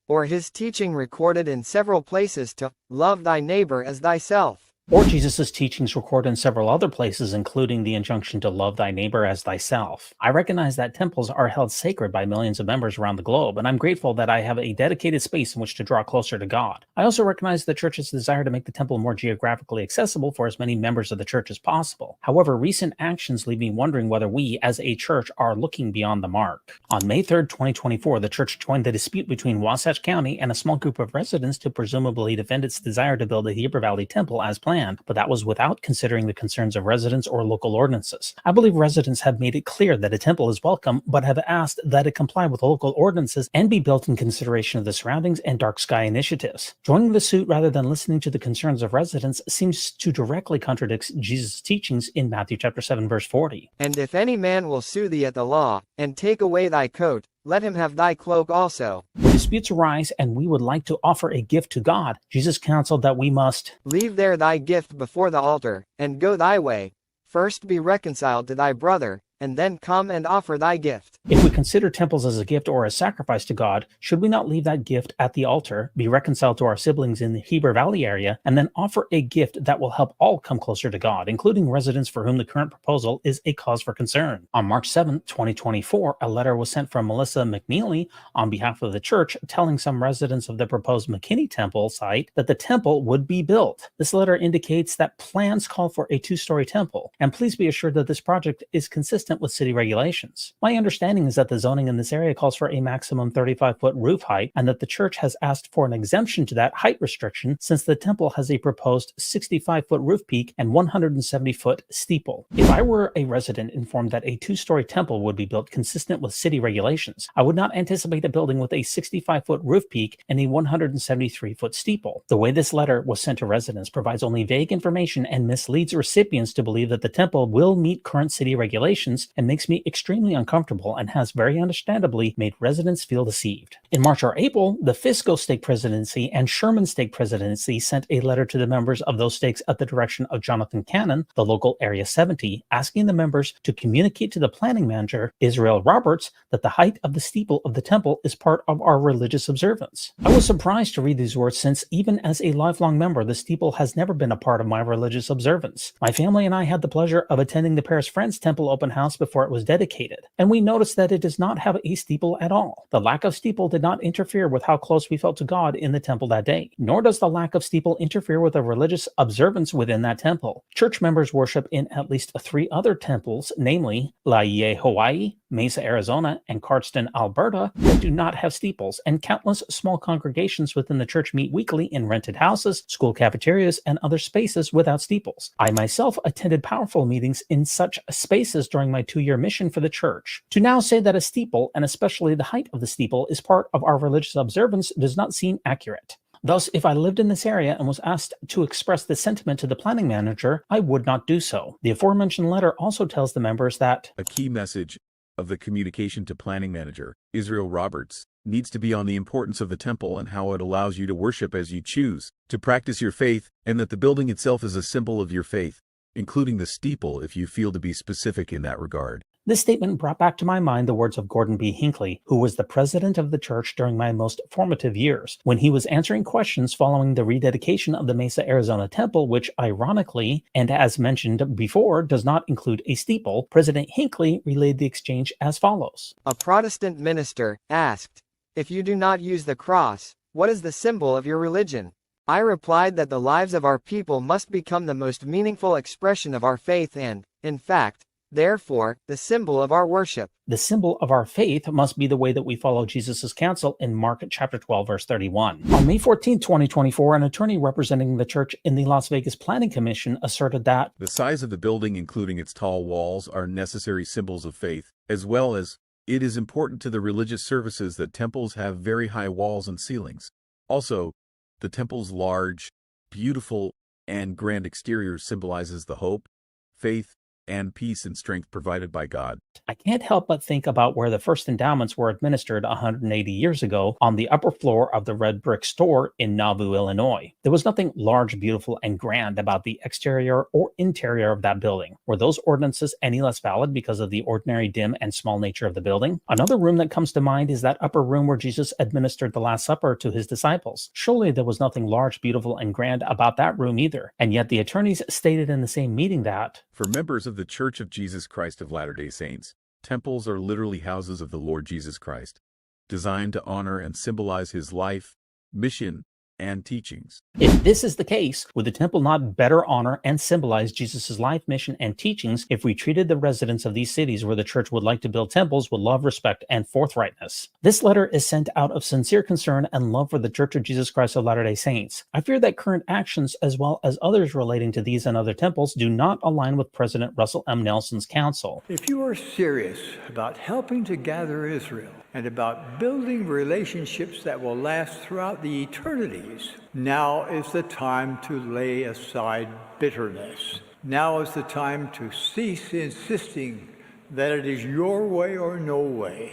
Or his teaching recorded in several places to love thy neighbor as thyself. Or Jesus' teachings recorded in several other places, including the injunction to love thy neighbor as thyself. I recognize that temples are held sacred by millions of members around the globe, and I'm grateful that I have a dedicated space in which to draw closer to God. I also recognize the church's desire to make the temple more geographically accessible for as many members of the church as possible. However, recent actions leave me wondering whether we, as a church, are looking beyond the mark. On May 3rd, 2024, the church joined the dispute between Wasatch County and a small group of residents to presumably defend its desire to build a Heber Valley temple as planned, but that was without considering the concerns of residents or local ordinances. I believe residents have made it clear that a temple is welcome, but have asked that it comply with local ordinances and be built in consideration of the surroundings and dark sky initiatives. Joining the suit rather than listening to the concerns of residents seems to directly contradict Jesus' teachings in Matthew chapter 7, verse 40. And if any man will sue thee at the law, and take away thy coat, let him have thy cloak also. When disputes arise and we would like to offer a gift to God, Jesus counseled that we must leave there thy gift before the altar, and go thy way. First be reconciled to thy brother, and then come and offer thy gift. If we consider temples as a gift or a sacrifice to God, should we not leave that gift at the altar, be reconciled to our siblings in the Heber Valley area, and then offer a gift that will help all come closer to God, including residents for whom the current proposal is a cause for concern? On March 7, 2024, a letter was sent from Melissa McKinney on behalf of the church, telling some residents of the proposed McKinney temple site that the temple would be built. This letter indicates that plans call for a 2-story temple, and please be assured that this project is consistent with city regulations. My understanding is that the zoning in this area calls for a maximum 35-foot roof height, and that the church has asked for an exemption to that height restriction since the temple has a proposed 65-foot roof peak and 170-foot steeple. If I were a resident informed that a 2-story temple would be built consistent with city regulations, I would not anticipate a building with a 65-foot roof peak and a 173-foot steeple. The way this letter was sent to residents provides only vague information and misleads recipients to believe that the temple will meet current city regulations and makes me extremely uncomfortable and has very understandably made residents feel deceived. In March or April, the Fisco Stake Presidency and Sherman Stake Presidency sent a letter to the members of those stakes at the direction of Jonathan Cannon, the local Area 70, asking the members to communicate to the planning manager, Israel Roberts, that the height of the steeple of the temple is part of our religious observance. I was surprised to read these words since even as a lifelong member, the steeple has never been a part of my religious observance. My family and I had the pleasure of attending the Paris Friends Temple open house cross before it was dedicated, and we noticed that it does not have a steeple at all. The lack of steeple did not interfere with how close we felt to God in the temple that day, nor does the lack of steeple interfere with a religious observance within that temple. Church members worship in at least 3 other temples, namely Laie, Hawaii, Mesa, Arizona, and Cardston, Alberta, that do not have steeples, and countless small congregations within the church meet weekly in rented houses, school cafeterias, and other spaces without steeples. I myself attended powerful meetings in such spaces during my 2-year mission for the church. To now say that a steeple, and especially the height of the steeple, is part of our religious observance does not seem accurate. Thus, if I lived in this area and was asked to express this sentiment to the planning manager, I would not do so. The aforementioned letter also tells the members that a key message of the communication to planning manager, Israel Roberts, needs to be on the importance of the temple and how it allows you to worship as you choose, to practice your faith, and that the building itself is a symbol of your faith, including the steeple if you feel to be specific in that regard. This statement brought back to my mind the words of Gordon B. Hinckley, who was the president of the church during my most formative years, when he was answering questions following the rededication of the Mesa, Arizona temple, which ironically, and as mentioned before, does not include a steeple. President Hinckley relayed the exchange as follows. A Protestant minister asked, "If you do not use the cross, what is the symbol of your religion?" I replied that the lives of our people must become the most meaningful expression of our faith and, in fact, therefore, the symbol of our worship. The symbol of our faith must be the way that we follow Jesus' counsel in Mark chapter 12, verse 31. On May 14, 2024, an attorney representing the church in the Las Vegas Planning Commission asserted that the size of the building, including its tall walls, are necessary symbols of faith, as well as it is important to the religious services that temples have very high walls and ceilings. Also, the temple's large, beautiful, and grand exterior symbolizes the hope, faith, and peace and strength provided by God. I can't help but think about where the first endowments were administered 180 years ago on the upper floor of the Red Brick Store in Nauvoo, Illinois. There was nothing large, beautiful, and grand about the exterior or interior of that building. Were those ordinances any less valid because of the ordinary, dim, and small nature of the building? Another room that comes to mind is that upper room where Jesus administered the Last Supper to his disciples. Surely there was nothing large, beautiful, and grand about that room either. And yet the attorneys stated in the same meeting that for members of the Church of Jesus Christ of Latter-day Saints, temples are literally houses of the Lord Jesus Christ, designed to honor and symbolize his life, mission, and teachings. If this is the case, would the temple not better honor and symbolize Jesus' life, mission, and teachings if we treated the residents of these cities where the church would like to build temples with love, respect, and forthrightness? This letter is sent out of sincere concern and love for the Church of Jesus Christ of Latter-day Saints. I fear that current actions, as well as others relating to these and other temples, do not align with President Russell M. Nelson's counsel. If you are serious about helping to gather Israel and about building relationships that will last throughout the eternities, now is the time to lay aside bitterness. Now is the time to cease insisting that it is your way or no way.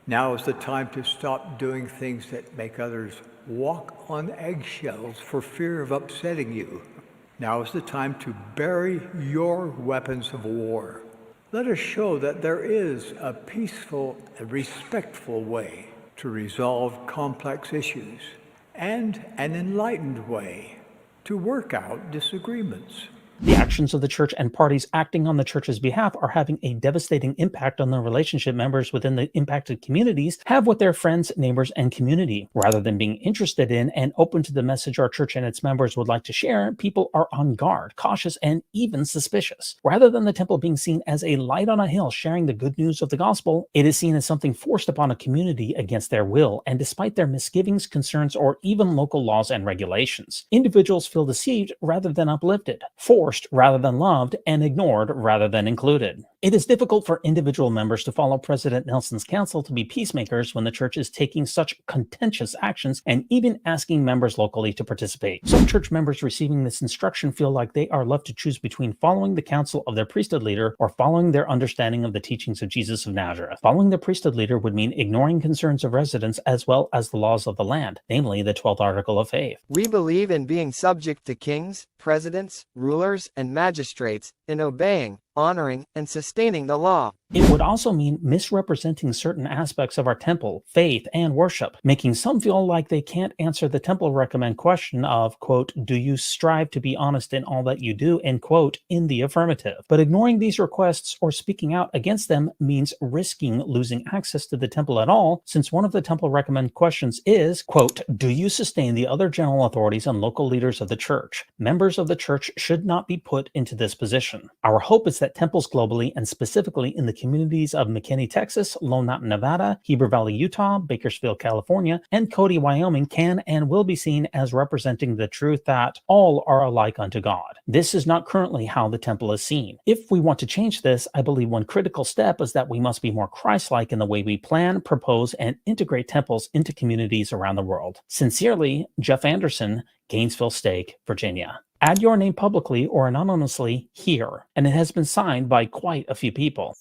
Now is the time to stop doing things that make others walk on eggshells for fear of upsetting you. Now is the time to bury your weapons of war. Let us show that there is a peaceful and respectful way to resolve complex issues and an enlightened way to work out disagreements. The actions of the church and parties acting on the church's behalf are having a devastating impact on the relationship members within the impacted communities have with their friends, neighbors, and community. Rather than being interested in and open to the message our church and its members would like to share, people are on guard, cautious, and even suspicious. Rather than the temple being seen as a light on a hill sharing the good news of the gospel, it is seen as something forced upon a community against their will and despite their misgivings, concerns, or even local laws and regulations. Individuals feel deceived rather than uplifted, forced rather than loved, and ignored rather than included. It is difficult for individual members to follow President Nelson's counsel to be peacemakers when the church is taking such contentious actions and even asking members locally to participate. Some church members receiving this instruction feel like they are left to choose between following the counsel of their priesthood leader or following their understanding of the teachings of Jesus of Nazareth. Following the priesthood leader would mean ignoring concerns of residents as well as the laws of the land, namely the 12th article of faith. We believe in being subject to kings, presidents, rulers, and magistrates, in obeying, honoring, and sustaining the law. It would also mean misrepresenting certain aspects of our temple, faith, and worship, making some feel like they can't answer the temple recommend question of, quote, do you strive to be honest in all that you do, end quote, in the affirmative. But ignoring these requests or speaking out against them means risking losing access to the temple at all, since one of the temple recommend questions is, quote, do you sustain the other general authorities and local leaders of the church? Members of the church should not be put into this position. Our hope is that temples globally, and specifically in the communities of McKinney, Texas, Lone Mountain, Nevada, Heber Valley, Utah, Bakersfield, California, and Cody, Wyoming can and will be seen as representing the truth that all are alike unto God. This is not currently how the temple is seen. If we want to change this, I believe one critical step is that we must be more Christ-like in the way we plan, propose, and integrate temples into communities around the world. Sincerely, Jeff Anderson, Gainesville Stake, Virginia. Add your name publicly or anonymously here, and it has been signed by quite a few people.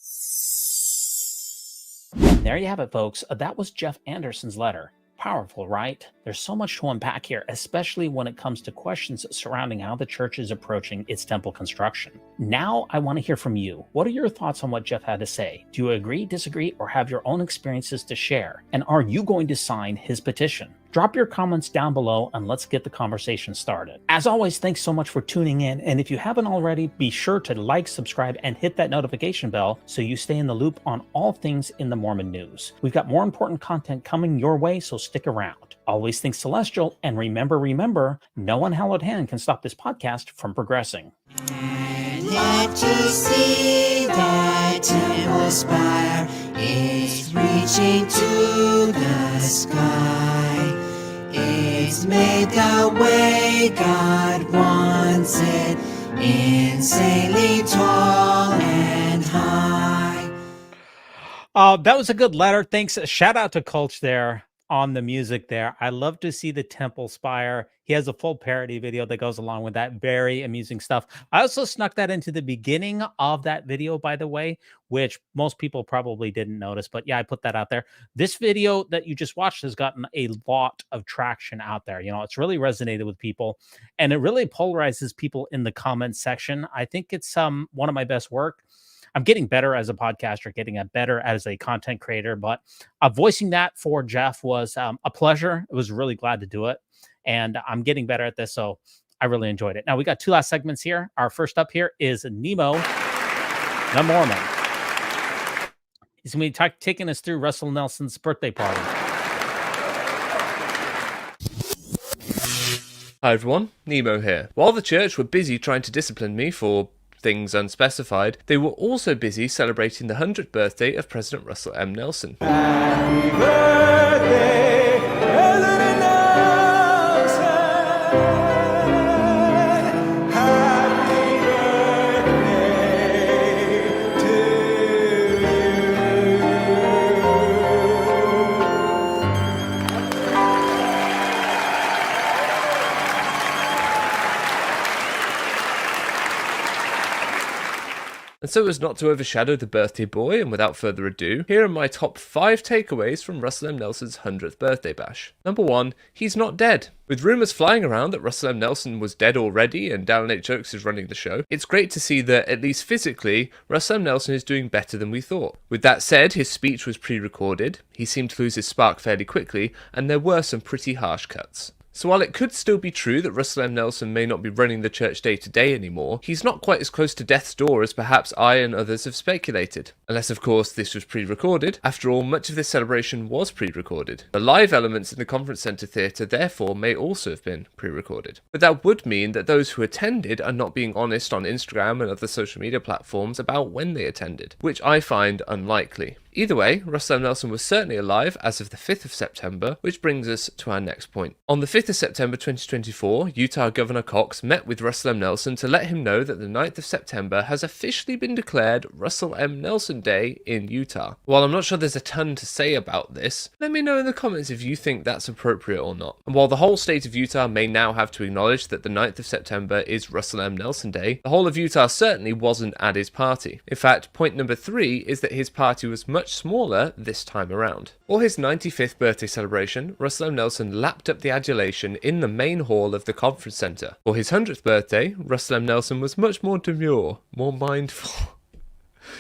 There you have it, folks. That was Jeff Anderson's letter. Powerful, right? There's so much to unpack here, especially when it comes to questions surrounding how the church is approaching its temple construction. Now I want to hear from you. What are your thoughts on what Jeff had to say? Do you agree, disagree, or have your own experiences to share? And are you going to sign his petition? Drop your comments down below and let's get the conversation started. As always, thanks so much for tuning in. And if you haven't already, be sure to like, subscribe, and hit that notification bell so you stay in the loop on all things in the Mormon news. We've got more important content coming your way, so stick around. Always think celestial, and remember, no unhallowed hand can stop this podcast from progressing. Yet to see that temple spire is reaching to the sky. It's made the way God wants it, insanely tall and high. That was a good letter. Thanks. Shout out to Culch there on the music there. I love to see the temple spire. He has a full parody video that goes along with that. Very amusing stuff. I also snuck that into the beginning of that video, by the way, which most people probably didn't notice. But yeah, I put that out there. This video that you just watched has gotten a lot of traction out there. You know, it's really resonated with people, and it really polarizes people in the comments section. I think it's one of my best work. I'm getting better as a podcaster, getting better as a content creator, but voicing that for Jeff was a pleasure. I was really glad to do it, and I'm getting better at this, so I really enjoyed it. Now, we got two last segments here. Our first up here is Nemo, the Mormon. He's going to be taking us through Russell Nelson's birthday party. Hi everyone, Nemo here. While the church were busy trying to discipline me for things unspecified, they were also busy celebrating the 100th birthday of President Russell M. Nelson. Happy birthday, President Nelson. Happy birthday to And so as not to overshadow the birthday boy, and without further ado, here are my top 5 takeaways from Russell M. Nelson's 100th birthday bash. Number 1, he's not dead. With rumours flying around that Russell M. Nelson was dead already and Dallin 8 Jokes is running the show, it's great to see that, at least physically, Russell M. Nelson is doing better than we thought. With that said, his speech was pre-recorded, he seemed to lose his spark fairly quickly, and there were some pretty harsh cuts. So while it could still be true that Russell M. Nelson may not be running the church day to day anymore, he's not quite as close to death's door as perhaps I and others have speculated. Unless of course this was pre-recorded. After all, much of this celebration was pre-recorded. The live elements in the conference centre theatre therefore may also have been pre-recorded. But that would mean that those who attended are not being honest on Instagram and other social media platforms about when they attended, which I find unlikely. Either way, Russell M. Nelson was certainly alive as of the 5th of September, which brings us to our next point. On the 5th of September 2024, Utah Governor Cox met with Russell M. Nelson to let him know that the 9th of September has officially been declared Russell M. Nelson Day in Utah. While I'm not sure there's a ton to say about this, let me know in the comments if you think that's appropriate or not. And while the whole state of Utah may now have to acknowledge that the 9th of September is Russell M. Nelson Day, the whole of Utah certainly wasn't at his party. In fact, point number 3 is that his party was much smaller this time around. For his 95th birthday celebration, Russell M. Nelson lapped up the adulation in the main hall of the conference centre. For his 100th birthday, Russell M. Nelson was much more demure, more mindful.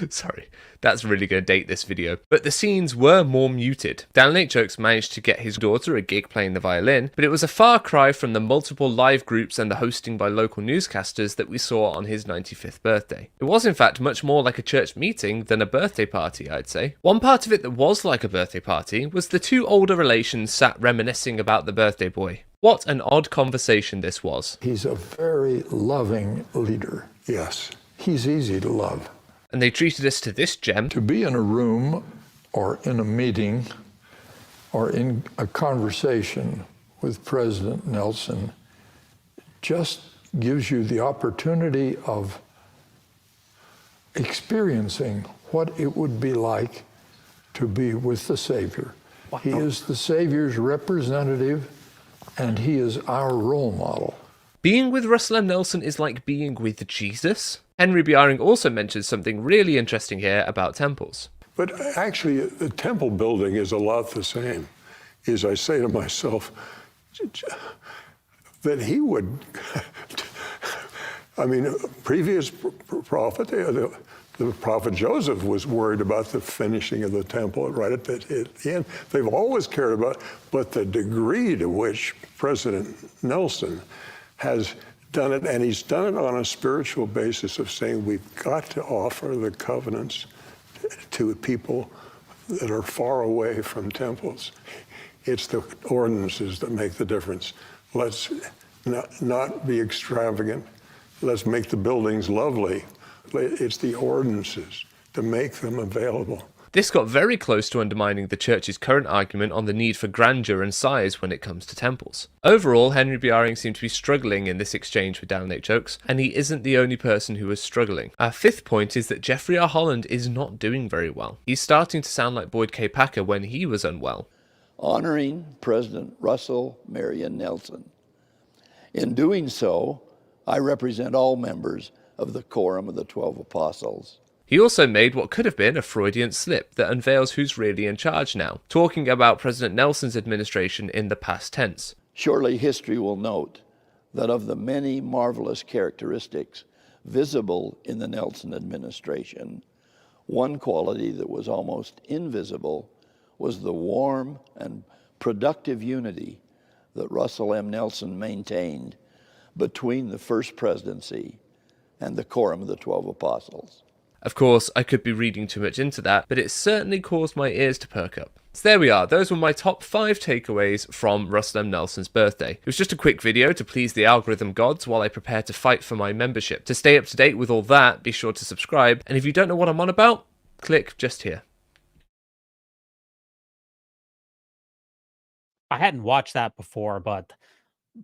Sorry, that's really going to date this video. But the scenes were more muted. Dan Late Jokes managed to get his daughter a gig playing the violin, but it was a far cry from the multiple live groups and the hosting by local newscasters that we saw on his 95th birthday. It was in fact much more like a church meeting than a birthday party, I'd say. One part of it that was like a birthday party was the two older relations sat reminiscing about the birthday boy. What an odd conversation this was. He's a very loving leader, yes. He's easy to love. And they treated us to this gem. To be in a room or in a meeting or in a conversation with President Nelson just gives you the opportunity of experiencing what it would be like to be with the Savior. Wow. He is the Savior's representative, and he is our role model. Being with Russell M. Nelson is like being with Jesus. Henry Bjaring also mentions something really interesting here about temples. But actually, the temple building is a lot the same. As I say to myself, that he would, I mean, previous prophet, the prophet Joseph was worried about the finishing of the temple right at the end. They've always cared about, but the degree to which President Nelson has done it, and he's done it on a spiritual basis of saying we've got to offer the covenants to people that are far away from temples. It's the ordinances that make the difference. Let's not be extravagant. Let's make the buildings lovely. It's the ordinances to make them available. This got very close to undermining the church's current argument on the need for grandeur and size when it comes to temples. Overall, Henry Bjaring seemed to be struggling in this exchange with Dan Late Jokes, and he isn't the only person who is struggling. Our fifth point is that Jeffrey R. Holland is not doing very well. He's starting to sound like Boyd K. Packer when he was unwell. Honoring President Russell Marion Nelson. In doing so, I represent all members of the Quorum of the 12 Apostles. He also made what could have been a Freudian slip that unveils who's really in charge now, talking about President Nelson's administration in the past tense. Surely history will note that of the many marvelous characteristics visible in the Nelson administration, one quality that was almost invisible was the warm and productive unity that Russell M. Nelson maintained between the First Presidency and the Quorum of the 12 Apostles. Of course, I could be reading too much into that, but it certainly caused my ears to perk up. So there we are, those were my top 5 takeaways from Russell M. Nelson's birthday. It was just a quick video to please the algorithm gods while I prepare to fight for my membership. To stay up to date with all that, be sure to subscribe, and if you don't know what I'm on about, click just here. I hadn't watched that before, but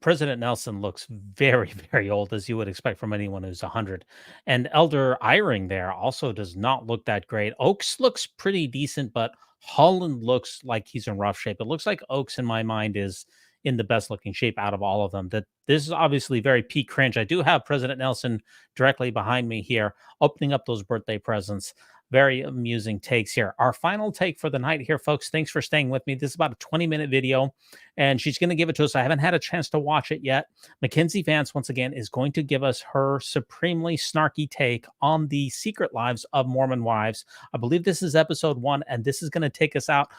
President Nelson looks very, very old, as you would expect from anyone who's 100. And Elder Eyring there also does not look that great. Oakes looks pretty decent, but Holland looks like he's in rough shape. It looks like Oakes, in my mind, is in the best looking shape out of all of them. That this is obviously very peak cringe. I do have President Nelson directly behind me here, opening up those birthday presents. Very amusing takes here. Our final take for the night here, folks. Thanks for staying with me. This is about a 20-minute video, and she's going to give it to us. I haven't had a chance to watch it yet. Mackenzie Vance, once again, is going to give us her supremely snarky take on the secret lives of Mormon wives. I believe this is episode 1, and this is going to take us out.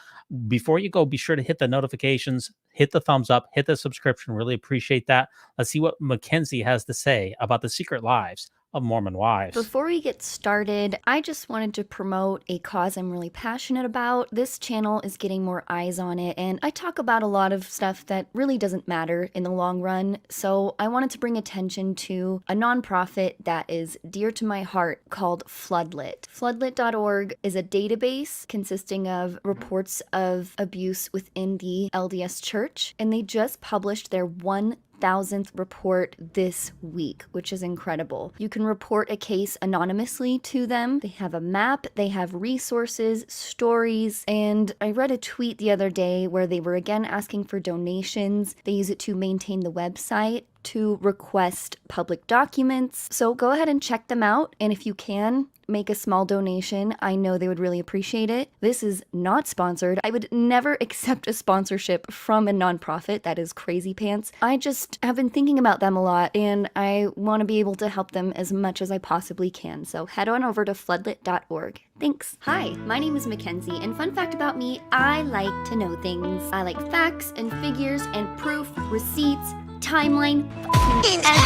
Before you go, be sure to hit the notifications, hit the thumbs up, hit the subscription. Really appreciate that. Let's see what Mackenzie has to say about the secret lives of Mormon wives. Before we get started, I just wanted to promote a cause I'm really passionate about. This channel is getting more eyes on it, and I talk about a lot of stuff that really doesn't matter in the long run, so I wanted to bring attention to a nonprofit that is dear to my heart called Floodlit. Floodlit.org is a database consisting of reports of abuse within the LDS Church, and they just published their 1,000th report this week, which is incredible. You can report a case anonymously to them. They have a map, they have resources, stories, and I read a tweet the other day where they were again asking for donations. They use it to maintain the website, to request public documents. So go ahead and check them out. And if you can, make a small donation. I know they would really appreciate it. This is not sponsored. I would never accept a sponsorship from a nonprofit. That is crazy pants. I just have been thinking about them a lot, and I want to be able to help them as much as I possibly can. So head on over to floodlit.org. Thanks. Hi, my name is Mackenzie, and fun fact about me, I like to know things. I like facts and figures and proof, receipts, timeline,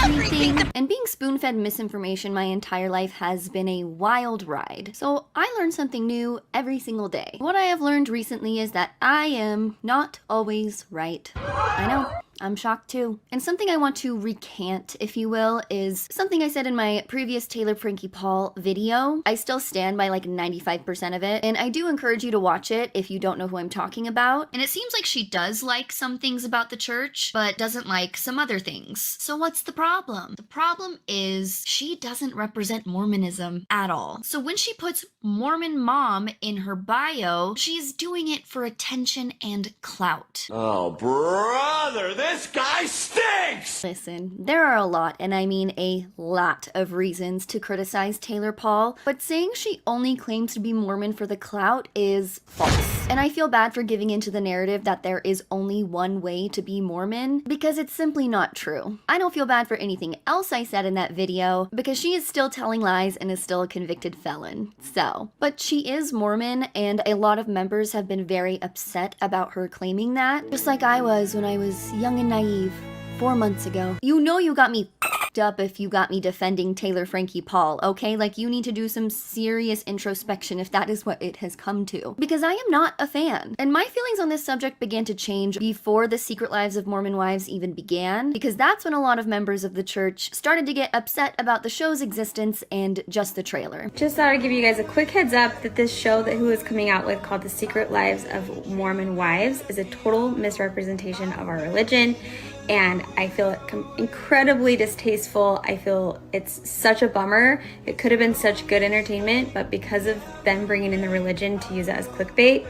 everything. And being spoon-fed misinformation my entire life has been a wild ride. So I learn something new every single day. What I have learned recently is that I am not always right. I know. I'm shocked too. And something I want to recant, if you will, is something I said in my previous Taylor Frankie Paul video. I still stand by like 95% of it, and I do encourage you to watch it if you don't know who I'm talking about. And it seems like she does like some things about the church, but doesn't like some other things. So what's the problem? The problem is she doesn't represent Mormonism at all. So when she puts Mormon mom in her bio, she's doing it for attention and clout. Oh, brother, this guy stinks! Listen, there are a lot, and I mean a lot of reasons to criticize Taylor Paul, but saying she only claims to be Mormon for the clout is false. And I feel bad for giving into the narrative that there is only one way to be Mormon, because it's simply not true. I don't feel bad for anything else I said in that video, because she is still telling lies and is still a convicted felon. So, but she is Mormon, and a lot of members have been very upset about her claiming that, just like I was when I was young and naive 4 months ago. You know you got me f***ed up if you got me defending Taylor Frankie Paul, okay? Like, you need to do some serious introspection if that is what it has come to. Because I am not a fan. And my feelings on this subject began to change before the Secret Lives of Mormon Wives even began, because that's when a lot of members of the church started to get upset about the show's existence and just the trailer. Just thought I'd give you guys a quick heads up that this show that Who is coming out with, called The Secret Lives of Mormon Wives, is a total misrepresentation of our religion. And I feel it incredibly distasteful. I feel it's such a bummer. It could have been such good entertainment, but because of them bringing in the religion to use it as clickbait,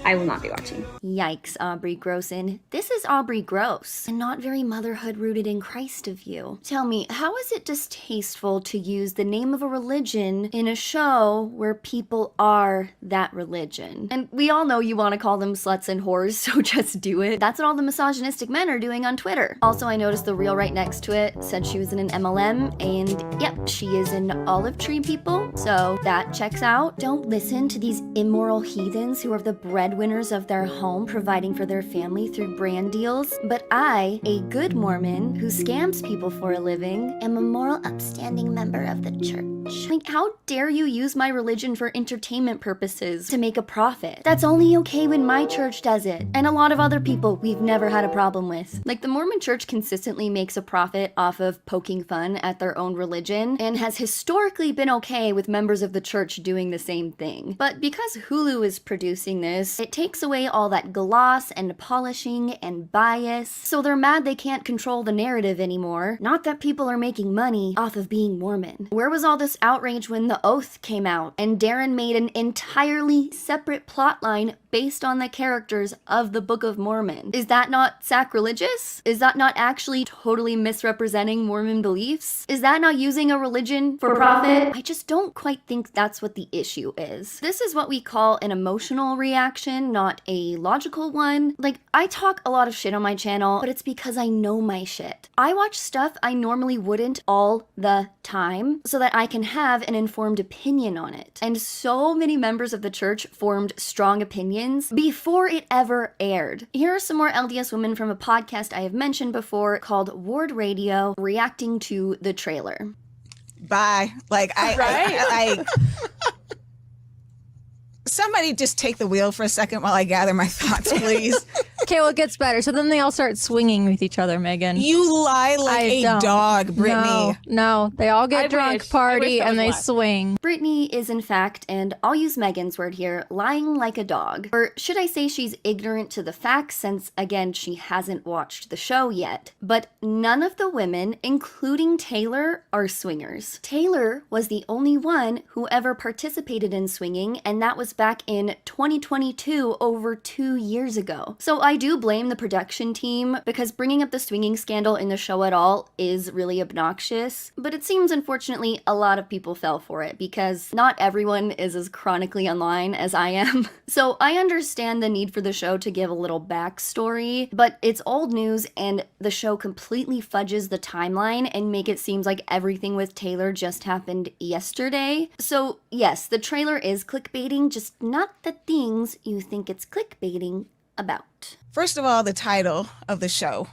I will not be watching. Yikes, Aubrey Grosson. This is Aubrey Gross, and not very motherhood rooted in Christ of you. Tell me, how is it distasteful to use the name of a religion in a show where people are that religion? And we all know you want to call them sluts and whores, so just do it. That's what all the misogynistic men are doing on Twitter. Also, I noticed the reel right next to it said she was in an MLM, and yep, she is an olive tree people, so that checks out. Don't listen to these immoral heathens who are the breadwinners of their home, providing for their family through brand deals. But I, a good Mormon who scams people for a living, am a moral, upstanding member of the church. Like, how dare you use my religion for entertainment purposes to make a profit? That's only okay when my church does it, and a lot of other people we've never had a problem with. Like, the Mormon Church consistently makes a profit off of poking fun at their own religion, and has historically been okay with members of the church doing the same thing. But because Hulu is producing this, it takes away all that gloss and polishing and bias, so they're mad they can't control the narrative anymore. Not that people are making money off of being Mormon. Where was all this outrage when The Oath came out and Darren made an entirely separate plotline based on the characters of the Book of Mormon? Is that not sacrilegious? Is that not actually totally misrepresenting Mormon beliefs? Is that not using a religion for profit? I just don't quite think that's what the issue is. This is what we call an emotional reaction, not a logical one. Like, I talk a lot of shit on my channel, but it's because I know my shit. I watch stuff I normally wouldn't all the time so that I can have an informed opinion on it. And so many members of the church formed strong opinions before it ever aired. Here are some more LDS women from a podcast I have mentioned before called Ward Radio reacting to the trailer. Bye. Like, I somebody just take the wheel for a second while I gather my thoughts, please. Okay, well, it gets better. So then they all start swinging with each other, Megan. You lie like a dog, Brittany. No, they all get drunk, party, and they swing. Brittany is, in fact, and I'll use Megan's word here, lying like a dog. Or should I say she's ignorant to the facts, since, again, she hasn't watched the show yet. But none of the women, including Taylor, are swingers. Taylor was the only one who ever participated in swinging, and that was back in 2022, over 2 years ago. So I do blame the production team because bringing up the swinging scandal in the show at all is really obnoxious, but it seems unfortunately a lot of people fell for it because not everyone is as chronically online as I am. So I understand the need for the show to give a little backstory, but it's old news and the show completely fudges the timeline and make it seem like everything with Taylor just happened yesterday. So yes, the trailer is clickbaiting, just not the things you think it's clickbaiting about. First of all, the title of the show.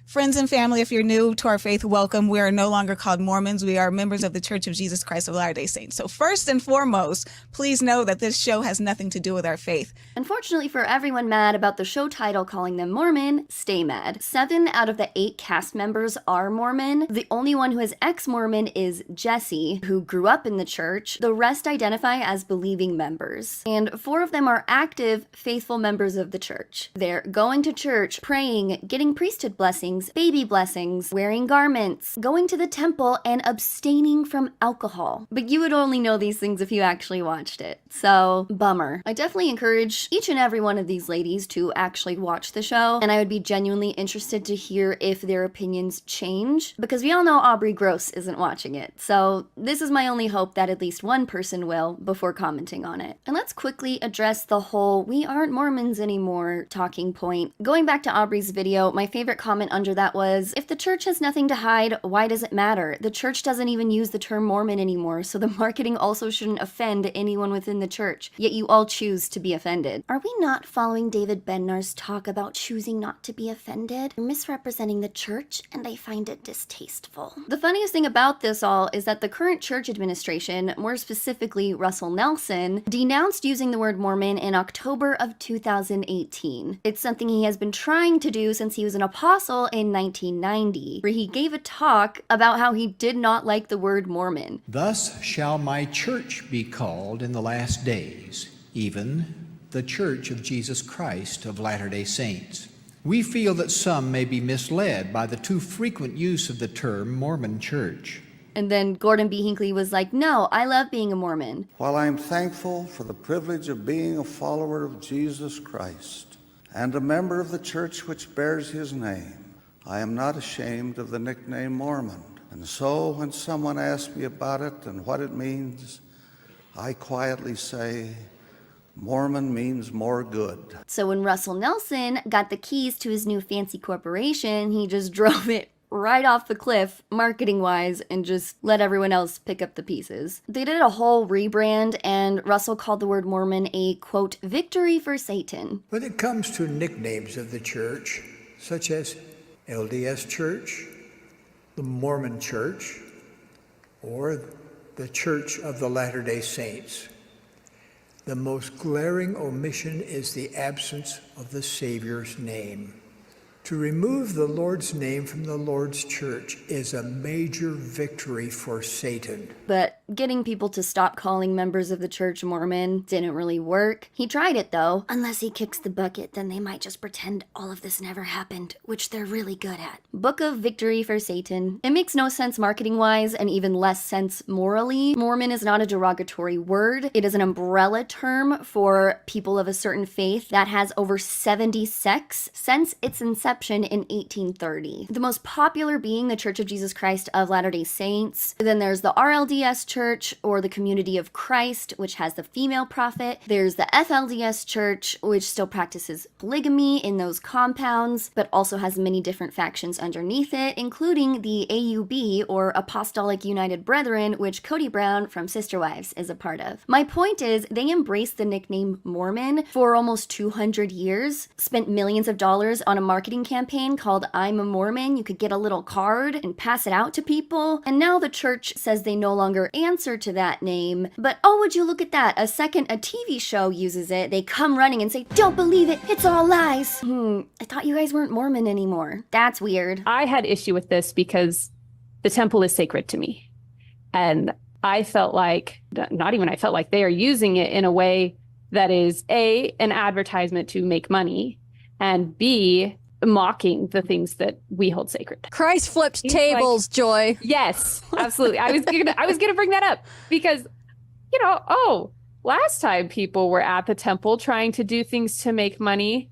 Friends and family, if you're new to our faith, welcome. We are no longer called Mormons. We are members of the Church of Jesus Christ of Latter-day Saints. So first and foremost, please know that this show has nothing to do with our faith. Unfortunately for everyone mad about the show title calling them Mormon, stay mad. 7 out of the 8 cast members are Mormon. The only one who is ex-Mormon is Jesse, who grew up in the church. The rest identify as believing members. And 4 of them are active, faithful members of the church. They're going to church, praying, getting priesthood blessings, baby blessings, wearing garments, going to the temple, and abstaining from alcohol. But you would only know these things if you actually watched it. So, bummer. I definitely encourage each and every one of these ladies to actually watch the show, and I would be genuinely interested to hear if their opinions change, because we all know Aubrey Gross isn't watching it. So, this is my only hope that at least one person will before commenting on it. And let's quickly address the whole "we aren't Mormons anymore" talking point. Going back to Aubrey's video, my favorite comment under that was, if the church has nothing to hide, why does it matter? The church doesn't even use the term Mormon anymore, so the marketing also shouldn't offend anyone within the church, yet you all choose to be offended. Are we not following David Bednar's talk about choosing not to be offended? You're misrepresenting the church, and I find it distasteful. The funniest thing about this all is that the current church administration, more specifically Russell Nelson, denounced using the word Mormon in October of 2018. It's something he has been trying to do since he was an apostle in 1990, where he gave a talk about how he did not like the word Mormon. Thus shall my church be called in the last days, even the Church of Jesus Christ of Latter-day Saints. We feel that some may be misled by the too frequent use of the term Mormon Church. And then Gordon B. Hinckley was like, no, I love being a Mormon. While I am thankful for the privilege of being a follower of Jesus Christ and a member of the church which bears his name, I am not ashamed of the nickname Mormon. And so when someone asks me about it and what it means, I quietly say, Mormon means more good. So when Russell Nelson got the keys to his new fancy corporation, he just drove it right off the cliff, marketing-wise, and just let everyone else pick up the pieces. They did a whole rebrand, and Russell called the word Mormon a, quote, victory for Satan. When it comes to nicknames of the church, such as LDS Church, the Mormon Church, or the Church of the Latter-day Saints, the most glaring omission is the absence of the Savior's name. To remove the Lord's name from the Lord's church is a major victory for Satan. But getting people to stop calling members of the church Mormon didn't really work. He tried it though. Unless he kicks the bucket, then they might just pretend all of this never happened, which they're really good at. Book of Victory for Satan. It makes no sense marketing-wise and even less sense morally. Mormon is not a derogatory word. It is an umbrella term for people of a certain faith that has over 70 sects since its inception in 1830. The most popular being the Church of Jesus Christ of Latter-day Saints. Then there's the RLDS Church, or the Community of Christ, which has the female prophet. There's the FLDS Church, which still practices polygamy in those compounds, but also has many different factions underneath it, including the AUB, or Apostolic United Brethren, which Cody Brown from Sister Wives is a part of. My point is, they embraced the nickname Mormon for almost 200 years, spent millions of dollars on a marketing campaign called I'm a Mormon. You could get a little card and pass it out to people. And now the church says they no longer answer to that name. But oh, would you look at that? A second a TV show uses it, they come running and say, don't believe it, it's all lies. I thought you guys weren't Mormon anymore. That's weird. I had issue with this because the temple is sacred to me. And I felt like, I felt like they are using it in a way that is A, an advertisement to make money, and B, mocking the things that we hold sacred. Christ flipped tables, Joy. Yes, absolutely. I was gonna bring that up because, last time people were at the temple trying to do things to make money,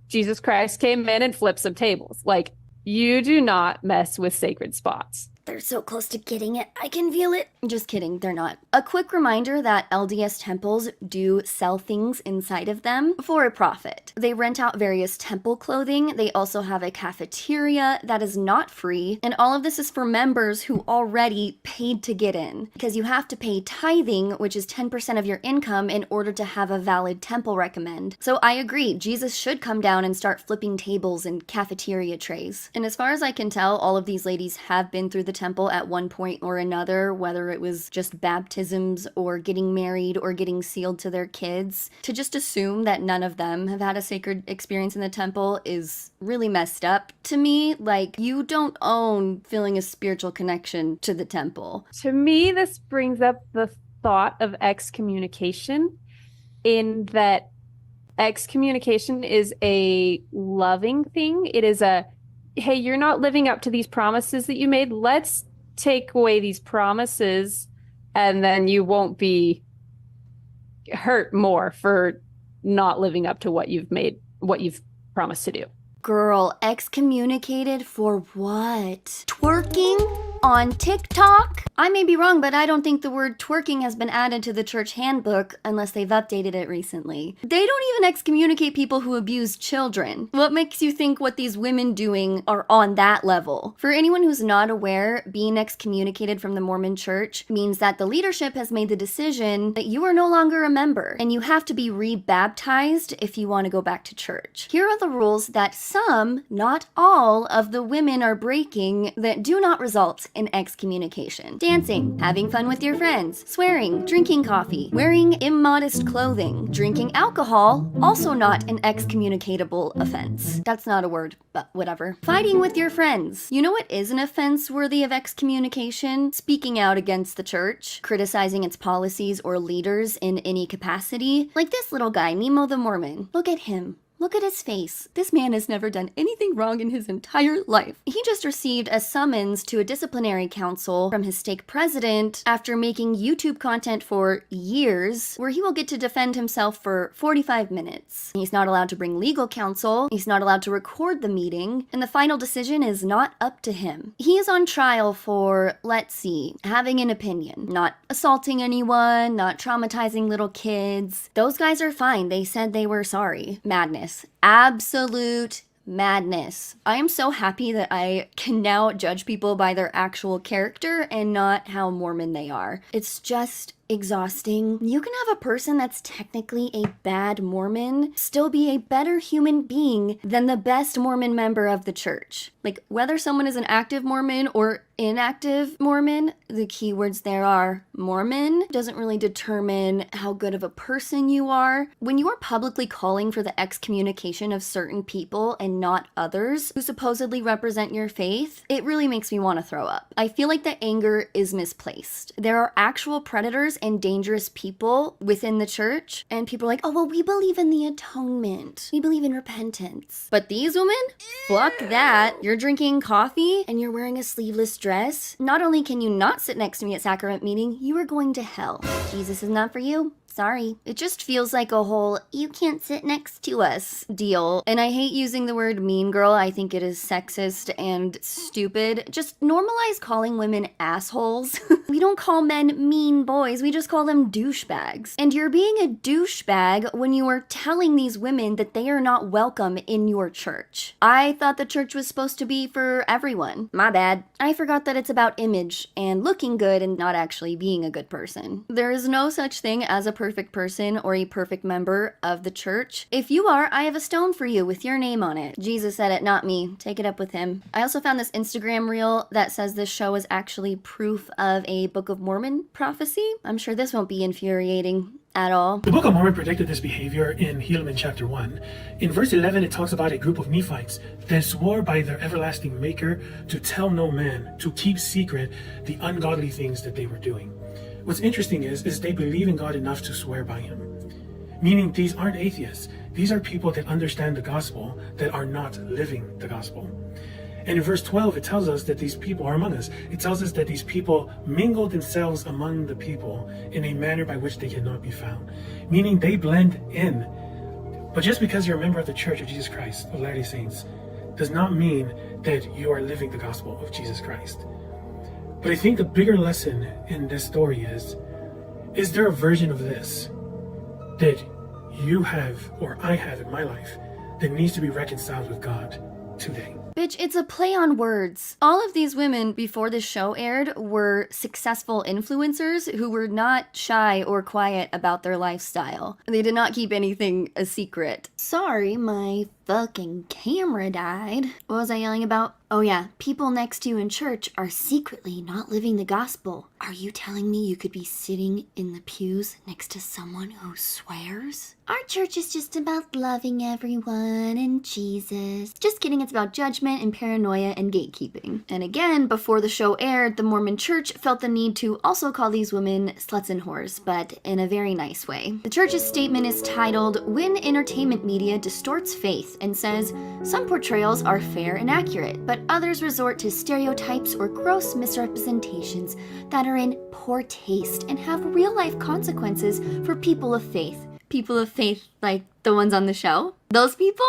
Jesus Christ came in and flipped some tables. Like, you do not mess with sacred spots. They're so close to getting it. I can feel it. Just kidding, they're not. A quick reminder that LDS temples do sell things inside of them for a profit. They rent out various temple clothing. They also have a cafeteria that is not free. And all of this is for members who already paid to get in. Because you have to pay tithing, which is 10% of your income, in order to have a valid temple recommend. So I agree, Jesus should come down and start flipping tables and cafeteria trays. And as far as I can tell, all of these ladies have been through the temple at one point or another, whether it was just baptisms or getting married or getting sealed to their kids. To just assume that none of them have had a sacred experience in the temple is really messed up to me. Like, you don't own feeling a spiritual connection to the temple. To me, this brings up the thought of excommunication, in that excommunication is a loving thing. It is a, hey, you're not living up to these promises that you made. Let's take away these promises, and then you won't be hurt more for not living up to what you've promised to do. Girl, excommunicated for what? Twerking on TikTok? I may be wrong, but I don't think the word twerking has been added to the church handbook unless they've updated it recently. They don't even excommunicate people who abuse children. What makes you think what these women doing are on that level? For anyone who's not aware, being excommunicated from the Mormon Church means that the leadership has made the decision that you are no longer a member, and you have to be rebaptized if you want to go back to church. Here are the rules that some, not all, of the women are breaking that do not result in excommunication. Dancing, having fun with your friends, swearing, drinking coffee, wearing immodest clothing, drinking alcohol, also not an excommunicatable offense. That's not a word, but whatever. Fighting with your friends. You know what is an offense worthy of excommunication? Speaking out against the church, criticizing its policies or leaders in any capacity. Like this little guy, Nemo the Mormon. Look at him. Look at his face. This man has never done anything wrong in his entire life. He just received a summons to a disciplinary council from his stake president after making YouTube content for years, where he will get to defend himself for 45 minutes. He's not allowed to bring legal counsel, he's not allowed to record the meeting, and the final decision is not up to him. He is on trial for, let's see, having an opinion, not assaulting anyone, not traumatizing little kids. Those guys are fine. They said they were sorry. Madness. Absolute madness. I am so happy that I can now judge people by their actual character and not how Mormon they are. It's just exhausting. You can have a person that's technically a bad Mormon still be a better human being than the best Mormon member of the church. Like, whether someone is an active Mormon or inactive Mormon, the keywords there are Mormon, doesn't really determine how good of a person you are. When you are publicly calling for the excommunication of certain people and not others who supposedly represent your faith, it really makes me want to throw up. I feel like the anger is misplaced. There are actual predators and dangerous people within the church, and people are like, oh, well, we believe in the atonement. We believe in repentance. But these women? Fuck that. You're drinking coffee and you're wearing a sleeveless dress. Not only can you not sit next to me at sacrament meeting, you are going to hell. Jesus is not for you. Sorry. It just feels like a whole, you can't sit next to us deal. And I hate using the word mean girl. I think it is sexist and stupid. Just normalize calling women assholes. We don't call men mean boys. We just call them douchebags. And you're being a douchebag when you are telling these women that they are not welcome in your church. I thought the church was supposed to be for everyone. My bad. I forgot that it's about image and looking good and not actually being a good person. There is no such thing as a perfect person or a perfect member of the church. If you are, I have a stone for you with your name on it. Jesus said it, not me. Take it up with him. I also found this Instagram reel that says this show is actually proof of a Book of Mormon prophecy. I'm sure this won't be infuriating at all. The Book of Mormon predicted this behavior in Helaman chapter 1. In verse 11, it talks about a group of Nephites that swore by their everlasting maker to tell no man, to keep secret the ungodly things that they were doing. What's interesting is they believe in God enough to swear by him. Meaning these aren't atheists. These are people that understand the gospel that are not living the gospel. And in verse 12, it tells us that these people are among us. It tells us that these people mingle themselves among the people in a manner by which they cannot be found. Meaning they blend in. But just because you're a member of the Church of Jesus Christ of Latter-day Saints does not mean that you are living the gospel of Jesus Christ. But I think the bigger lesson in this story is there a version of this that you have or I have in my life that needs to be reconciled with God today? Bitch, it's a play on words. All of these women before this show aired were successful influencers who were not shy or quiet about their lifestyle. They did not keep anything a secret. Sorry, my fucking camera died. What was I yelling about? Oh yeah, people next to you in church are secretly not living the gospel. Are you telling me you could be sitting in the pews next to someone who swears? Our church is just about loving everyone and Jesus. Just kidding, it's about judgment and paranoia and gatekeeping. And again, before the show aired, the Mormon Church felt the need to also call these women sluts and whores, but in a very nice way. The church's statement is titled, "When Entertainment Media Distorts Faith," and says, "Some portrayals are fair and accurate, but others resort to stereotypes or gross misrepresentations that are in poor taste and have real-life consequences for people of faith." People of faith, like the ones on the show? Those people?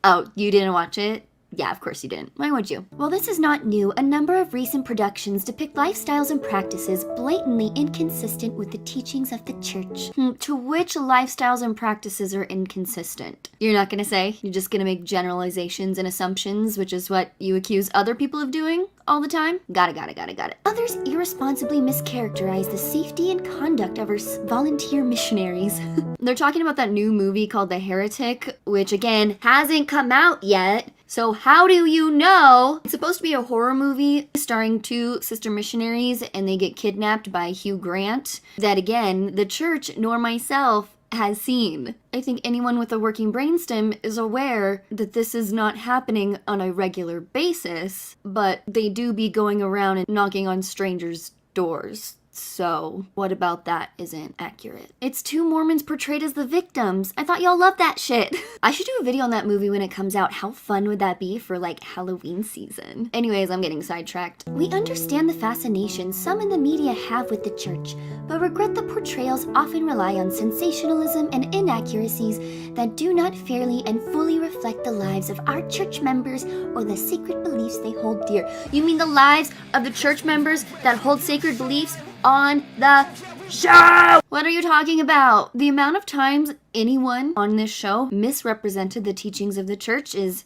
Oh, you didn't watch it? Yeah, of course you didn't. Why would you? Well, this is not new. A number of recent productions depict lifestyles and practices blatantly inconsistent with the teachings of the church. To which lifestyles and practices are inconsistent? You're not gonna say? You're just gonna make generalizations and assumptions, which is what you accuse other people of doing all the time? Got it. Others irresponsibly mischaracterize the safety and conduct of our volunteer missionaries. They're talking about that new movie called The Heretic, which again, hasn't come out yet. So how do you know? It's supposed to be a horror movie starring two sister missionaries and they get kidnapped by Hugh Grant. That again, the church nor myself has seen. I think anyone with a working brainstem is aware that this is not happening on a regular basis, but they do be going around and knocking on strangers' doors. So, what about that isn't accurate? It's two Mormons portrayed as the victims. I thought y'all loved that shit. I should do a video on that movie when it comes out. How fun would that be for like Halloween season? Anyways, I'm getting sidetracked. We understand the fascination some in the media have with the church, but regret the portrayals often rely on sensationalism and inaccuracies that do not fairly and fully reflect the lives of our church members or the sacred beliefs they hold dear. You mean the lives of the church members that hold sacred beliefs on the show? What are you talking about? The amount of times anyone on this show misrepresented the teachings of the church is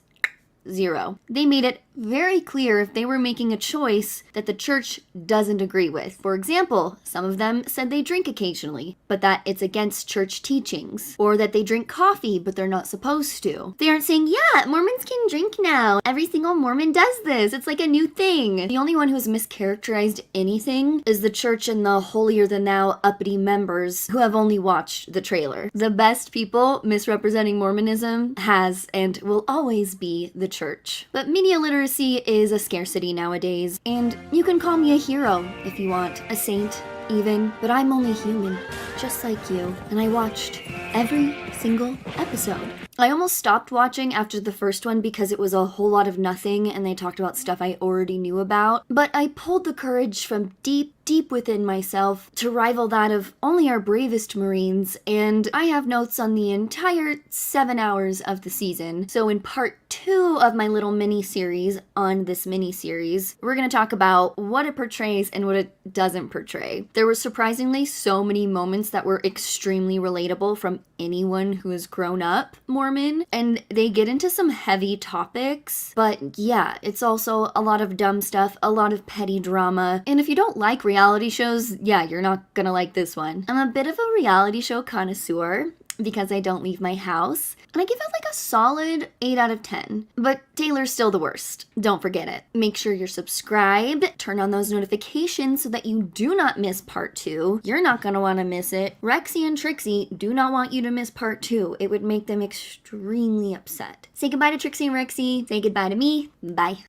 zero. They made it very clear if they were making a choice that the church doesn't agree with. For example, some of them said they drink occasionally, but that it's against church teachings. Or that they drink coffee, but they're not supposed to. They aren't saying, yeah, Mormons can drink now. Every single Mormon does this. It's like a new thing. The only one who has mischaracterized anything is the church and the holier-than-thou uppity members who have only watched the trailer. The best people misrepresenting Mormonism has and will always be the church. But media literacy is a scarcity nowadays, and you can call me a hero if you want, a saint even, but I'm only human, just like you, and I watched every single episode. I almost stopped watching after the first one because it was a whole lot of nothing and they talked about stuff I already knew about, but I pulled the courage from deep within myself to rival that of only our bravest Marines, and I have notes on the entire 7 hours of the season. So in part 2 of my little mini-series on this mini-series, we're going to talk about what it portrays and what it doesn't portray. There were surprisingly so many moments that were extremely relatable from anyone who has grown up Mormon, and they get into some heavy topics, but yeah, it's also a lot of dumb stuff, a lot of petty drama, and if you don't like reality shows, yeah, you're not gonna like this one. I'm a bit of a reality show connoisseur because I don't leave my house, and I give it like a solid 8 out of 10. But Taylor's still the worst. Don't forget it. Make sure you're subscribed, turn on those notifications so that you do not miss part 2. You're not gonna wanna miss it. Rexy and Trixie do not want you to miss part 2. It would make them extremely upset. Say goodbye to Trixie and Rexy. Say goodbye to me. Bye.